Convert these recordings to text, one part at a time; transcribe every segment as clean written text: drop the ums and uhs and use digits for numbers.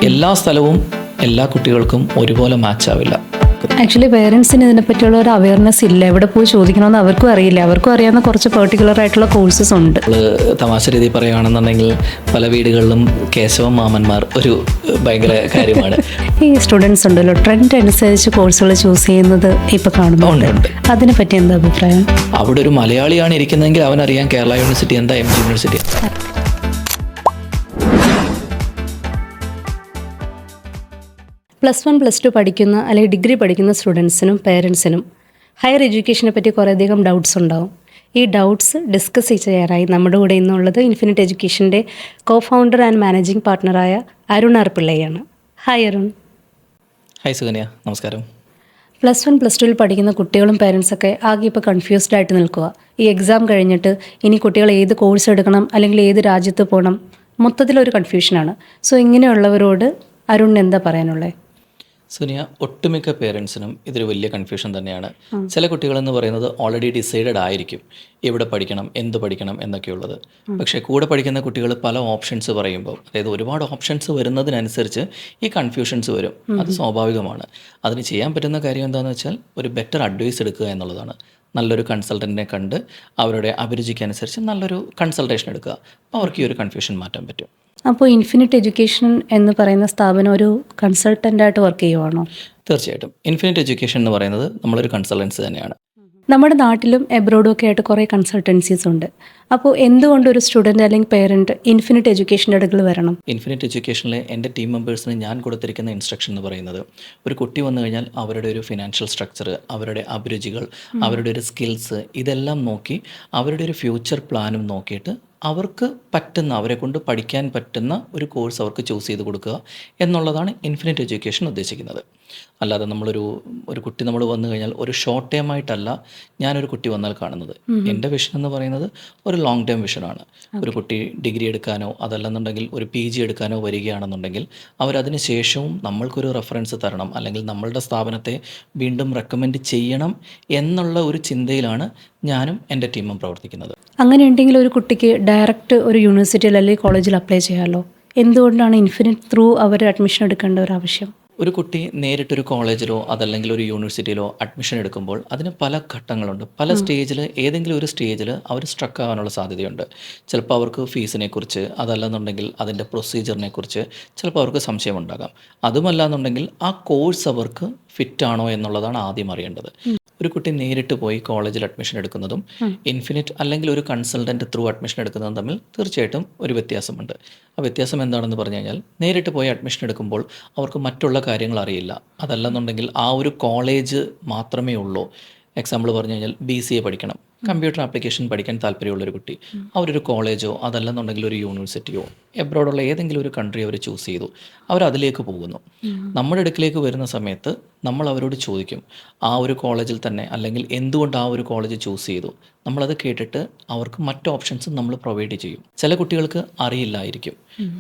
എല്ലാ സ്ഥലവും എല്ലാ കുട്ടികൾക്കും ഒരുപോലെ മാച്ച് ആവില്ല. ആക്ച്വലി പേരൻസിന് ഇതിനെപ്പറ്റിയുള്ള ഒരു അവയർനെസ് ഇല്ല. എവിടെ പോയി ചോദിക്കണമെന്ന് അവർക്കും അറിയില്ല. അവർക്കും അറിയാവുന്ന കുറച്ച് പെർട്ടിക്കുലർ ആയിട്ടുള്ള കോഴ്സസ് ഉണ്ട്. തമാശ രീതി പറയുകയാണെന്നുണ്ടെങ്കിൽ പല വീടുകളിലും കേശവ മാമന്മാർ ഒരു ഭയങ്കര കാര്യമാണ്. ഈ സ്റ്റുഡൻസ് ഉണ്ടല്ലോ, ട്രെൻഡ് അനുസരിച്ച് കോഴ്സുകൾ ചൂസ് ചെയ്യുന്നത് ഇപ്പൊ കാണുന്നുണ്ട്. അതിനെ പറ്റി എന്താ അഭിപ്രായം? അവിടെ ഒരു മലയാളിയാണ് ഇരിക്കുന്നതെങ്കിൽ അവനറിയാം കേരള യൂണിവേഴ്സിറ്റി എന്താ, എം ജി യൂണിവേഴ്സിറ്റി. +1 +2 പഠിക്കുന്ന അല്ലെങ്കിൽ ഡിഗ്രി പഠിക്കുന്ന സ്റ്റുഡൻസിനും പേരൻസിനും ഹയർ എഡ്യൂക്കേഷനെ പറ്റി കുറേയധികം ഡൗട്ട്സ് ഉണ്ടാവും. ഈ ഡൗട്ട്സ് ഡിസ്കസ് ചെയ്യാനായി നമ്മുടെ കൂടെ ഇന്നുള്ളത് ഇൻഫിനിറ്റ് എഡ്യൂക്കേഷൻ്റെ കോ-ഫൗണ്ടർ ആൻഡ് മാനേജിംഗ് പാർട്ട്ണറായ അരുൺ ആർ പിള്ളയാണ്. ഹായ് അരുൺ. ഹായ് സുകന്യ, നമസ്കാരം. +1 +2 പഠിക്കുന്ന കുട്ടികളും പേരൻസൊക്കെ ആകെ ഇപ്പോൾ കൺഫ്യൂസ്ഡ് ആയിട്ട് നിൽക്കുക. ഈ എക്സാം കഴിഞ്ഞിട്ട് ഇനി കുട്ടികൾ ഏത് കോഴ്സ് എടുക്കണം അല്ലെങ്കിൽ ഏത് രാജ്യത്ത് പോകണം, മൊത്തത്തിലൊരു കൺഫ്യൂഷനാണ്. സോ ഇങ്ങനെയുള്ളവരോട് അരുണിന് എന്താ പറയാനുള്ളത്? സുനിയ, ഒട്ടുമിക്ക പേരൻസിനും ഇതൊരു വലിയ കൺഫ്യൂഷൻ തന്നെയാണ്. ചില കുട്ടികളെന്ന് പറയുന്നത് ഓൾറെഡി ഡിസൈഡഡ് ആയിരിക്കും എവിടെ പഠിക്കണം, എന്ത് പഠിക്കണം എന്നൊക്കെയുള്ളത്. പക്ഷേ കൂടെ പഠിക്കുന്ന കുട്ടികൾ പല ഓപ്ഷൻസ് പറയുമ്പോൾ, അതായത് ഒരുപാട് ഓപ്ഷൻസ് വരുന്നതിനനുസരിച്ച് ഈ കൺഫ്യൂഷൻസ് വരും. അത് സ്വാഭാവികമാണ്. അതിന് ചെയ്യാൻ പറ്റുന്ന കാര്യം എന്താണെന്ന് വെച്ചാൽ ഒരു ബെറ്റർ അഡ്വൈസ് എടുക്കുക എന്നുള്ളതാണ്. നല്ലൊരു കൺസൾട്ടൻറ്റിനെ കണ്ട് അവരുടെ അഭിരുചിക്കനുസരിച്ച് നല്ലൊരു കൺസൾട്ടേഷൻ എടുക്കുക. അപ്പോൾ അവർക്ക് ഈ ഒരു കൺഫ്യൂഷൻ മാറ്റാൻ പറ്റും. അപ്പോൾ ഇൻഫിനിറ്റ് എഡ്യൂക്കേഷൻ എന്ന് പറയുന്ന സ്ഥാപനം ഒരു കൺസൾട്ടൻ്റായിട്ട് വർക്ക് ചെയ്യുവാണോ? തീർച്ചയായിട്ടും. ഇൻഫിനിറ്റ് എഡ്യൂക്കേഷൻ എന്ന് പറയുന്നത് നമ്മളൊരു കൺസൾട്ടൻസി തന്നെയാണ്. നമ്മുടെ നാട്ടിലും എബ്രോഡും ഒക്കെ ആയിട്ട് കുറേ കൺസൾട്ടൻസീസ് ഉണ്ട്. അപ്പോൾ എന്തുകൊണ്ട് ഒരു സ്റ്റുഡൻറ്റ് അല്ലെങ്കിൽ പേരൻറ്റ് ഇൻഫിനിറ്റ് എഡ്യൂക്കേഷൻ്റെ അടുക്കൽ വരണം? ഇൻഫിനിറ്റ് എഡ്യൂക്കേഷനിലെ എൻ്റെ ടീം മെമ്പേഴ്സിന് ഞാൻ കൊടുത്തിരിക്കുന്ന ഇൻസ്ട്രക്ഷൻ എന്ന് പറയുന്നത്, ഒരു കുട്ടി വന്നു കഴിഞ്ഞാൽ അവരുടെ ഒരു ഫിനാൻഷ്യൽ സ്ട്രക്ചർ, അവരുടെ അഭിരുചികൾ, അവരുടെ ഒരു സ്കിൽസ്, ഇതെല്ലാം നോക്കി അവരുടെ ഒരു ഫ്യൂച്ചർ പ്ലാനും നോക്കിയിട്ട് അവർക്ക് പറ്റുന്ന, അവരെ കൊണ്ട് പഠിക്കാൻ പറ്റുന്ന ഒരു കോഴ്സ് അവർക്ക് ചൂസ് ചെയ്ത് കൊടുക്കുക എന്നുള്ളതാണ് ഇൻഫിനിറ്റ് എഡ്യൂക്കേഷൻ ഉദ്ദേശിക്കുന്നത്. അല്ലാതെ ഒരു കുട്ടി നമ്മൾ വന്നു കഴിഞ്ഞാൽ ഒരു ഷോർട്ട് ടേം ആയിട്ടല്ല ഞാനൊരു കുട്ടി വന്നാൽ കാണുന്നത്. എൻ്റെ വിഷൻ എന്ന് പറയുന്നത് ഒരു ലോങ് ടേം വിഷനാണ്. ഒരു കുട്ടി ഡിഗ്രി എടുക്കാനോ അതല്ലെന്നുണ്ടെങ്കിൽ ഒരു PG എടുക്കാനോ വരികയാണെന്നുണ്ടെങ്കിൽ അവരതിന് ശേഷവും നമ്മൾക്കൊരു റെഫറൻസ് തരണം, അല്ലെങ്കിൽ നമ്മളുടെ സ്ഥാപനത്തെ വീണ്ടും റെക്കമെൻഡ് ചെയ്യണം എന്നുള്ള ഒരു ചിന്തയിലാണ് ഞാനും എൻ്റെ ടീമും പ്രവർത്തിക്കുന്നത്. അങ്ങനെ ഉണ്ടെങ്കിൽ ഒരു കുട്ടിക്ക് ഡയറക്റ്റ് ഒരു യൂണിവേഴ്സിറ്റിയിൽ അല്ലെങ്കിൽ കോളേജിൽ അപ്ലൈ ചെയ്യാമല്ലോ. എന്തുകൊണ്ടാണ് ഇൻഫിനിറ്റ് ത്രൂ അവർ അഡ്മിഷൻ എടുക്കേണ്ട ഒരു ആവശ്യം? ഒരു കുട്ടി നേരിട്ടൊരു കോളേജിലോ അതല്ലെങ്കിൽ ഒരു യൂണിവേഴ്സിറ്റിയിലോ അഡ്മിഷൻ എടുക്കുമ്പോൾ അതിന് പല ഘട്ടങ്ങളുണ്ട്. പല സ്റ്റേജിൽ, ഏതെങ്കിലും ഒരു സ്റ്റേജിൽ അവർ സ്ട്രക്ക് ആവാനുള്ള സാധ്യതയുണ്ട്. ചിലപ്പോൾ അവർക്ക് ഫീസിനെ കുറിച്ച്, അതല്ലെന്നുണ്ടെങ്കിൽ അതിൻ്റെ പ്രൊസീജിയറിനെ കുറിച്ച് ചിലപ്പോൾ അവർക്ക് സംശയമുണ്ടാകാം. അതുമല്ല എന്നുണ്ടെങ്കിൽ ആ കോഴ്സ് അവർക്ക് ഫിറ്റാണോ എന്നുള്ളതാണ് ആദ്യം അറിയേണ്ടത്. ഒരു കുട്ടി നേരിട്ട് പോയി കോളേജിൽ അഡ്മിഷൻ എടുക്കുന്നതും ഇൻഫിനിറ്റ് അല്ലെങ്കിൽ ഒരു കൺസൾട്ടൻറ്റ് ത്രൂ അഡ്മിഷൻ എടുക്കുന്നതും തമ്മിൽ തീർച്ചയായിട്ടും ഒരു വ്യത്യാസമുണ്ട്. ആ വ്യത്യാസം എന്താണെന്ന് പറഞ്ഞു കഴിഞ്ഞാൽ, നേരിട്ട് പോയി അഡ്മിഷൻ എടുക്കുമ്പോൾ അവർക്ക് മറ്റുള്ള കാര്യങ്ങൾ അറിയില്ല. അതല്ലെന്നുണ്ടെങ്കിൽ ആ ഒരു കോളേജ് മാത്രമേ ഉള്ളൂ. എക്സാമ്പിൾ പറഞ്ഞു കഴിഞ്ഞാൽ BCA പഠിക്കണം, കമ്പ്യൂട്ടർ ആപ്ലിക്കേഷൻ പഠിക്കാൻ താല്പര്യമുള്ളൊരു കുട്ടി, അവരൊരു കോളേജോ അതല്ലെന്നുണ്ടെങ്കിൽ ഒരു യൂണിവേഴ്സിറ്റിയോ എബ്രോഡുള്ള ഏതെങ്കിലും ഒരു കൺട്രി അവർ ചൂസ് ചെയ്തു, അവരതിലേക്ക് പോകുന്നു. നമ്മുടെ അടുക്കിലേക്ക് വരുന്ന സമയത്ത് നമ്മൾ അവരോട് ചോദിക്കും, ആ ഒരു കോളേജിൽ തന്നെ, അല്ലെങ്കിൽ എന്തുകൊണ്ട് ആ ഒരു കോളേജ് ചൂസ് ചെയ്തു. നമ്മളത് കേട്ടിട്ട് അവർക്ക് മറ്റ് ഓപ്ഷൻസ് നമ്മൾ പ്രൊവൈഡ് ചെയ്യും. ചില കുട്ടികൾക്ക് അറിയില്ലായിരിക്കും.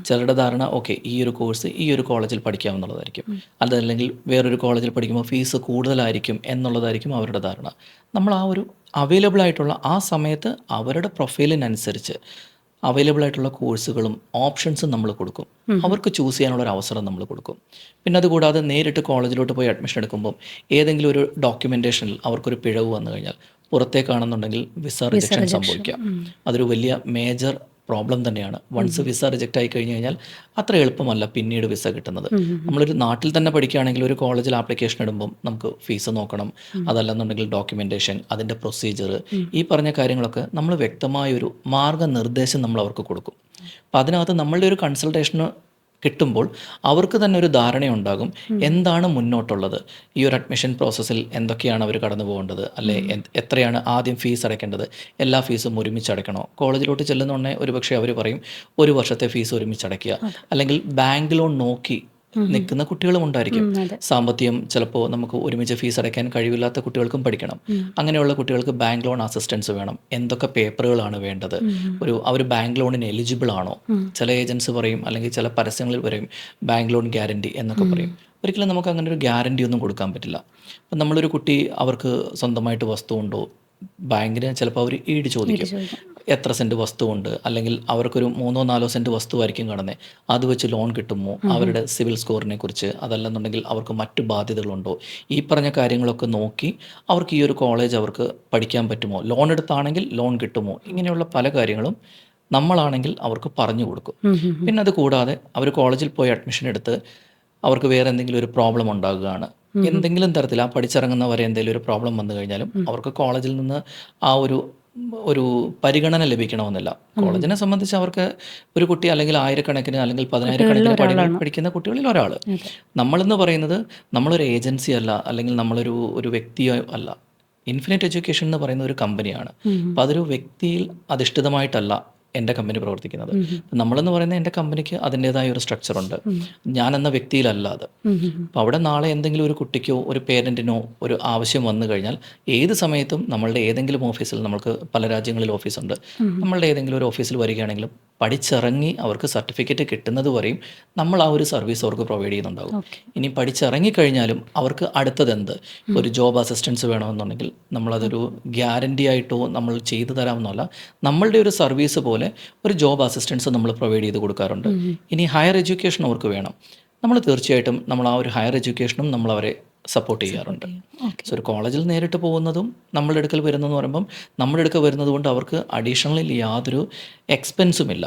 ചിലരുടെ ധാരണ ഓക്കെ, ഈ ഒരു കോഴ്സ് ഈ ഒരു കോളേജിൽ പഠിക്കാമെന്നുള്ളതായിരിക്കും. അതല്ലെങ്കിൽ വേറൊരു കോളേജിൽ പഠിക്കുമ്പോൾ ഫീസ് കൂടുതലായിരിക്കും എന്നുള്ളതായിരിക്കും അവരുടെ ധാരണ. നമ്മൾ ആ ഒരു അവൈലബിൾ ആയിട്ടുള്ള ആ സമയത്ത് അവരുടെ പ്രൊഫൈലിനനുസരിച്ച് അവൈലബിൾ ആയിട്ടുള്ള കോഴ്സുകളും ഓപ്ഷൻസും നമ്മൾ കൊടുക്കും. അവർക്ക് ചൂസ് ചെയ്യാനുള്ള ഒരു അവസരം നമ്മൾ കൊടുക്കും. പിന്നെ അതുകൂടാതെ നേരിട്ട് കോളേജിലോട്ട് പോയി അഡ്മിഷൻ എടുക്കുമ്പോൾ ഏതെങ്കിലും ഒരു ഡോക്യുമെൻറ്റേഷനിൽ അവർക്കൊരു പിഴവ് വന്നു കഴിഞ്ഞാൽ, പുറത്തേക്കാണെന്നുണ്ടെങ്കിൽ വിസ റിജക്ഷൻ സംഭവിക്കാം. അതൊരു വലിയ മേജർ പ്രോബ്ലം തന്നെയാണ്. വൺസ് വിസ റിജക്റ്റ് ആയി കഴിഞ്ഞ് കഴിഞ്ഞാൽ അത്ര എളുപ്പമല്ല പിന്നീട് വിസ കിട്ടുന്നത്. നമ്മളൊരു നാട്ടിൽ തന്നെ പഠിക്കുകയാണെങ്കിൽ ഒരു കോളേജിൽ ആപ്ലിക്കേഷൻ ഇടുമ്പം നമുക്ക് ഫീസ് നോക്കണം, അതല്ലെന്നുണ്ടെങ്കിൽ ഡോക്യുമെൻറ്റേഷൻ, അതിൻ്റെ പ്രൊസീജിയർ, ഈ പറഞ്ഞ കാര്യങ്ങളൊക്കെ നമ്മൾ വ്യക്തമായൊരു മാർഗ്ഗനിർദ്ദേശം നമ്മൾ അവർക്ക് കൊടുക്കും. അപ്പോൾ അതിനകത്ത് നമ്മളുടെ ഒരു കൺസൾട്ടേഷന് കിട്ടുമ്പോൾ അവർക്ക് തന്നെ ഒരു ധാരണയുണ്ടാകും എന്താണ് മുന്നോട്ടുള്ളത്, ഈ ഒരു അഡ്മിഷൻ പ്രോസസ്സിൽ എന്തൊക്കെയാണ് അവർ കടന്നു പോകേണ്ടത്, അല്ലെ എത്രയാണ് ആദ്യം ഫീസ് അടയ്ക്കേണ്ടത്, എല്ലാ ഫീസും ഒരുമിച്ച് അടയ്ക്കണോ. കോളേജിലോട്ട് ചെല്ലുന്നുണ്ടേ ഒരുപക്ഷെ അവർ പറയും ഒരു വർഷത്തെ ഫീസ് ഒരുമിച്ച് അടയ്ക്കുക, അല്ലെങ്കിൽ ബാങ്ക് ലോൺ നോക്കി നിൽക്കുന്ന കുട്ടികളും ഉണ്ടായിരിക്കും. സാമ്പത്തികം ചിലപ്പോൾ നമുക്ക് ഒരുമിച്ച് ഫീസ് അടയ്ക്കാൻ കഴിവില്ലാത്ത കുട്ടികൾക്കും പഠിക്കണം. അങ്ങനെയുള്ള കുട്ടികൾക്ക് ബാങ്ക് ലോൺ അസിസ്റ്റൻസ് വേണം. എന്തൊക്കെ പേപ്പറുകളാണ് വേണ്ടത്, അവർ ബാങ്ക് ലോണിന് എലിജിബിൾ ആണോ. ചില ഏജൻസ് പറയും, അല്ലെങ്കിൽ ചില പരസ്യങ്ങളിൽ പറയും ബാങ്ക് ലോൺ ഗ്യാരണ്ടി എന്നൊക്കെ പറയും. ഒരിക്കലും നമുക്ക് അങ്ങനെ ഒരു ഗ്യാരണ്ടി ഒന്നും കൊടുക്കാൻ പറ്റില്ല. അപ്പം നമ്മളൊരു കുട്ടി അവർക്ക് സ്വന്തമായിട്ട് വസ്തു ഉണ്ടോ, ബാങ്കിന് ചിലപ്പോൾ അവർ ഈട് ചോദിക്കും. എത്ര സെൻറ്റ് വസ്തുവുണ്ട്, അല്ലെങ്കിൽ അവർക്കൊരു 3-4 സെൻറ്റ് വസ്തുവായിരിക്കും കാണുന്നത്, അത് വെച്ച് ലോൺ കിട്ടുമോ, അവരുടെ സിവിൽ സ്കോറിനെ കുറിച്ച്, അതല്ലെന്നുണ്ടെങ്കിൽ അവർക്ക് മറ്റു ബാധ്യതകളുണ്ടോ, ഈ പറഞ്ഞ കാര്യങ്ങളൊക്കെ നോക്കി അവർക്ക് ഈ ഒരു കോളേജ് അവർക്ക് പഠിക്കാൻ പറ്റുമോ, ലോൺ എടുത്താണെങ്കിൽ ലോൺ കിട്ടുമോ, ഇങ്ങനെയുള്ള പല കാര്യങ്ങളും നമ്മളാണെങ്കിൽ അവർക്ക് പറഞ്ഞു കൊടുക്കും. പിന്നെ അത് കൂടാതെ അവർ കോളേജിൽ പോയി അഡ്മിഷൻ എടുത്ത് അവർക്ക് വേറെ എന്തെങ്കിലും ഒരു പ്രോബ്ലം ഉണ്ടാകുകയാണ്, എന്തെങ്കിലും തരത്തിൽ ആ പഠിച്ചിറങ്ങുന്നവരെ എന്തെങ്കിലും ഒരു പ്രോബ്ലം വന്നു കഴിഞ്ഞാലും അവർക്ക് കോളേജിൽ നിന്ന് ആ ഒരു പരിഗണന ലഭിക്കണമെന്നില്ല. കോളേജിനെ സംബന്ധിച്ച് അവർക്ക് ഒരു കുട്ടി അല്ലെങ്കിൽ ആയിരക്കണക്കിന് അല്ലെങ്കിൽ 10,000 പഠിക്കുന്ന കുട്ടികളിൽ ഒരാൾ. നമ്മളെന്ന് പറയുന്നത് നമ്മളൊരു ഏജൻസി അല്ല, അല്ലെങ്കിൽ നമ്മളൊരു വ്യക്തിയോ അല്ല. ഇൻഫിനിറ്റ് എഡ്യൂക്കേഷൻ എന്ന് പറയുന്ന ഒരു കമ്പനിയാണ്. അപ്പം അതൊരു വ്യക്തിയിൽ അധിഷ്ഠിതമായിട്ടല്ല എൻ്റെ കമ്പനി പ്രവർത്തിക്കുന്നത്. നമ്മളെന്ന് പറയുന്നത് എൻ്റെ കമ്പനിക്ക് അതിൻ്റെതായ ഒരു സ്ട്രക്ചറുണ്ട്, ഞാൻ എന്ന വ്യക്തിയിലല്ല അത്. അപ്പോൾ അവിടെ നാളെ എന്തെങ്കിലും ഒരു കുട്ടിക്കോ ഒരു പേരൻറ്റിനോ ഒരു ആവശ്യം വന്നു കഴിഞ്ഞാൽ ഏത് സമയത്തും നമ്മളുടെ ഏതെങ്കിലും ഓഫീസിൽ, നമുക്ക് പല രാജ്യങ്ങളിൽ ഓഫീസുണ്ട്, നമ്മളുടെ ഏതെങ്കിലും ഒരു ഓഫീസിൽ വരികയാണെങ്കിലും പഠിച്ചിറങ്ങി അവർക്ക് സർട്ടിഫിക്കറ്റ് കിട്ടുന്നത് വരെയും നമ്മൾ ആ ഒരു സർവീസ് അവർക്ക് പ്രൊവൈഡ് ചെയ്യുന്നുണ്ടാകും. ഇനി പഠിച്ചിറങ്ങിക്കഴിഞ്ഞാലും അവർക്ക് അടുത്തതെന്ത്, ഒരു ജോബ് അസിസ്റ്റൻസ് വേണമെന്നുണ്ടെങ്കിൽ നമ്മളതൊരു ഗ്യാരണ്ടി ആയിട്ടോ നമ്മൾ ചെയ്തു തരാമെന്നല്ല, നമ്മളുടെ ഒരു സർവീസ് പോലെ ഒരു ജോബ് അസിസ്റ്റൻസ് നമ്മൾ പ്രൊവൈഡ് ചെയ്ത് കൊടുക്കാറുണ്ട്. ഇനി ഹയർ എഡ്യൂക്കേഷൻ അവർക്ക് വേണം, നമ്മൾ തീർച്ചയായിട്ടും നമ്മൾ ആ ഒരു ഹയർ എഡ്യൂക്കേഷനും നമ്മൾ അവരെ സപ്പോർട്ട് ചെയ്യാറുണ്ട്. സോ ഒരു കോളേജിൽ നേരിട്ട് പോകുന്നതും നമ്മളുടെ അടുക്കൽ വരുന്നതെന്ന് പറയുമ്പം നമ്മുടെ അടുക്കൽ വരുന്നത് കൊണ്ട് അവർക്ക് അഡീഷണൽ യാതൊരു എക്സ്പെൻസും ഇല്ല.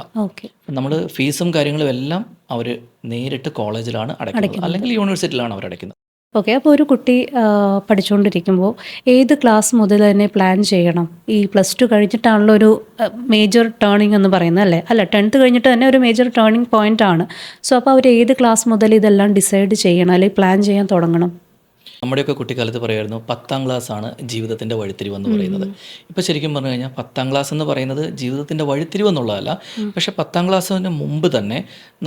നമ്മൾ ഫീസും കാര്യങ്ങളും എല്ലാം അവർ നേരിട്ട് കോളേജിലാണ് അടയ്ക്കുന്നത്, അല്ലെങ്കിൽ യൂണിവേഴ്സിറ്റിയിലാണ് അവർ അടയ്ക്കുന്നത്. ഓക്കെ. അപ്പോൾ ഒരു കുട്ടി പഠിച്ചുകൊണ്ടിരിക്കുമ്പോൾ ഏത് ക്ലാസ് മുതൽ തന്നെ പ്ലാൻ ചെയ്യണം? ഈ +2 കഴിഞ്ഞിട്ടാണല്ലോ ഒരു മേജർ ടേണിംഗ് എന്ന് പറയുന്നത്, അല്ലേ? അല്ല, 10th കഴിഞ്ഞിട്ട് തന്നെ ഒരു മേജർ ടേണിംഗ് പോയിന്റ് ആണ്. സോ അപ്പോൾ അവർ ഏത് ക്ലാസ് മുതൽ ഇതെല്ലാം ഡിസൈഡ് ചെയ്യണം, അല്ലെങ്കിൽ പ്ലാൻ ചെയ്യാൻ തുടങ്ങണം? നമ്മുടെയൊക്കെ കുട്ടിക്കാലത്ത് പറയുമായിരുന്നു 10ാം ക്ലാസ്സാണ് ജീവിതത്തിൻ്റെ വഴിത്തിരിവെന്ന് പറയുന്നത്. ഇപ്പോൾ ശരിക്കും പറഞ്ഞു കഴിഞ്ഞാൽ 10ാം ക്ലാസ് എന്ന് പറയുന്നത് ജീവിതത്തിൻ്റെ വഴിത്തിരിവെന്നുള്ളതല്ല, പക്ഷേ 10ാം ക്ലാസ്സിന് മുമ്പ് തന്നെ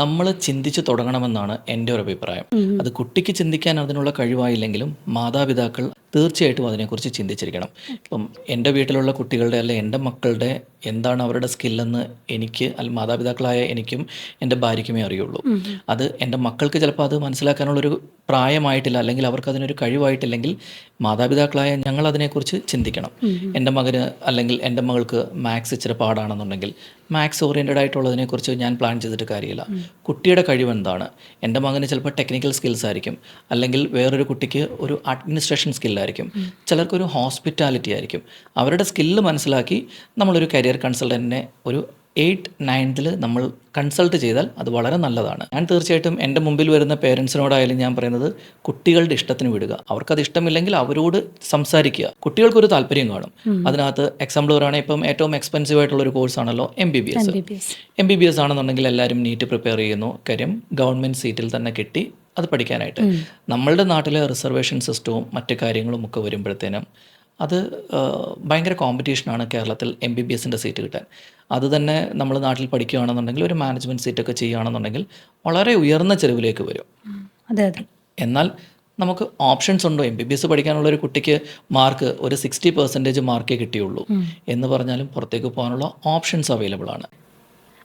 നമ്മൾ ചിന്തിച്ച് തുടങ്ങണമെന്നാണ് എൻ്റെ ഒരു അഭിപ്രായം. അത് കുട്ടിക്ക് ചിന്തിക്കാൻ അതിനുള്ള കഴിവായില്ലെങ്കിലും മാതാപിതാക്കൾ തീർച്ചയായിട്ടും അതിനെക്കുറിച്ച് ചിന്തിച്ചിരിക്കണം. ഇപ്പം എൻ്റെ വീട്ടിലുള്ള കുട്ടികളുടെ അല്ലെങ്കിൽ എൻ്റെ മക്കളുടെ എന്താണ് അവരുടെ സ്കില്ലെന്ന് എനിക്ക്, അല്ലെങ്കിൽ മാതാപിതാക്കളായ എനിക്കും എൻ്റെ ഭാര്യയ്ക്കുമേ അറിയുള്ളൂ. അത് എൻ്റെ മക്കൾക്ക് ചിലപ്പോൾ അത് മനസ്സിലാക്കാനുള്ളൊരു പ്രായമായിട്ടില്ല, അല്ലെങ്കിൽ അവർക്ക് അതിനൊരു കഴിവായിട്ടില്ലെങ്കിൽ മാതാപിതാക്കളായ ഞങ്ങൾ അതിനെക്കുറിച്ച് ചിന്തിക്കണം. എൻ്റെ മകന് അല്ലെങ്കിൽ എൻ്റെ മകൾക്ക് മാത്സ് ഇച്ചിരി പാടാണെന്നുണ്ടെങ്കിൽ മാത്സ് ഓറിയൻറ്റഡ് ആയിട്ടുള്ളതിനെക്കുറിച്ച് ഞാൻ പ്ലാൻ ചെയ്തിട്ട് കാര്യമില്ല. കുട്ടിയുടെ കഴിവെന്താണ്? എൻ്റെ മകന് ചിലപ്പോൾ ടെക്നിക്കൽ സ്കിൽസ് ആയിരിക്കും, അല്ലെങ്കിൽ വേറൊരു കുട്ടിക്ക് ഒരു അഡ്മിനിസ്ട്രേഷൻ സ്കില്ലായിരിക്കും, ചിലർക്കൊരു ഹോസ്പിറ്റാലിറ്റി ആയിരിക്കും. അവരുടെ സ്കില്ല് മനസ്സിലാക്കി നമ്മളൊരു കരിയർ കൺസൾട്ടൻറ്റിനെ ഒരു 8th 9th നമ്മൾ കൺസൾട്ട് ചെയ്താൽ അത് വളരെ നല്ലതാണ്. ഞാൻ തീർച്ചയായിട്ടും എൻ്റെ മുമ്പിൽ വരുന്ന പേരൻസിനോടായാലും ഞാൻ പറയുന്നത് കുട്ടികളുടെ ഇഷ്ടത്തിന് വിടുക. അവർക്കത് ഇഷ്ടമില്ലെങ്കിൽ അവരോട് സംസാരിക്കുക. കുട്ടികൾക്കൊരു താല്പര്യം കാണും അതിനകത്ത്. എക്സാമ്പിൾ പറയുകയാണെങ്കിൽ ഇപ്പം ഏറ്റവും എക്സ്പെൻസീവ് ആയിട്ടുള്ളൊരു കോഴ്സാണല്ലോ MBBS. MBBS ആണെന്നുണ്ടെങ്കിൽ എല്ലാവരും നീറ്റ് പ്രിപ്പയർ ചെയ്യുന്നു, കാര്യം ഗവൺമെൻറ് സീറ്റിൽ തന്നെ കിട്ടി അത് പഠിക്കാനായിട്ട്. നമ്മളുടെ നാട്ടിലെ റിസർവേഷൻ സിസ്റ്റവും മറ്റു കാര്യങ്ങളും ഒക്കെ വരുമ്പോഴത്തേനും അത് ഭയങ്കര കോമ്പറ്റീഷനാണ് കേരളത്തിൽ MBBSൻ്റെ സീറ്റ് കിട്ടാൻ. അത് തന്നെ നമ്മൾ നാട്ടിൽ പഠിക്കുകയാണെന്നുണ്ടെങ്കിൽ ഒരു മാനേജ്മെൻറ്റ് സീറ്റൊക്കെ ചെയ്യുകയാണെന്നുണ്ടെങ്കിൽ വളരെ ഉയർന്ന ചെലവിലേക്ക് വരും. അതെ അതെ. എന്നാൽ നമുക്ക് ഓപ്ഷൻസ് ഉണ്ടോ? MBBS പഠിക്കാനുള്ള ഒരു കുട്ടിക്ക് മാർക്ക് ഒരു 60% മാർക്കേ കിട്ടിയുള്ളൂ എന്ന് പറഞ്ഞാലും പുറത്തേക്ക് പോകാനുള്ള ഓപ്ഷൻസ് അവൈലബിൾ ആണ്.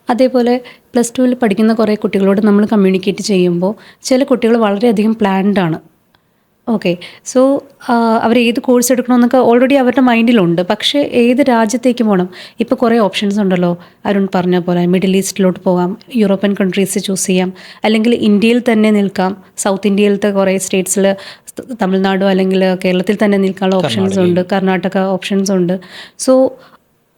അതേപോലെ +2 പഠിക്കുന്ന കുറേ കുട്ടികളോട് നമ്മൾ കമ്മ്യൂണിക്കേറ്റ് ചെയ്യുമ്പോൾ ചില കുട്ടികൾ വളരെയധികം പ്ലാൻഡ് ആണ്. ഓക്കെ. സോ അവർ ഏത് കോഴ്സ് എടുക്കണമെന്നൊക്കെ ഓൾറെഡി അവരുടെ മൈൻഡിലുണ്ട്. പക്ഷേ ഏത് രാജ്യത്തേക്ക് പോകണം? ഇപ്പോൾ കുറേ ഓപ്ഷൻസ് ഉണ്ടല്ലോ, അരുൺ പറഞ്ഞ പോലെ മിഡിൽ ഈസ്റ്റിലോട്ട് പോകാം, യൂറോപ്യൻ കൺട്രീസ് ചൂസ് ചെയ്യാം, അല്ലെങ്കിൽ ഇന്ത്യയിൽ തന്നെ നിൽക്കാം. സൗത്ത് ഇന്ത്യയിലത്തെ കുറേ സ്റ്റേറ്റ്സിൽ, തമിഴ്നാടോ അല്ലെങ്കിൽ കേരളത്തിൽ തന്നെ നിൽക്കാനുള്ള ഓപ്ഷൻസ് ഉണ്ട്, കർണാടക ഓപ്ഷൻസ് ഉണ്ട്. സോ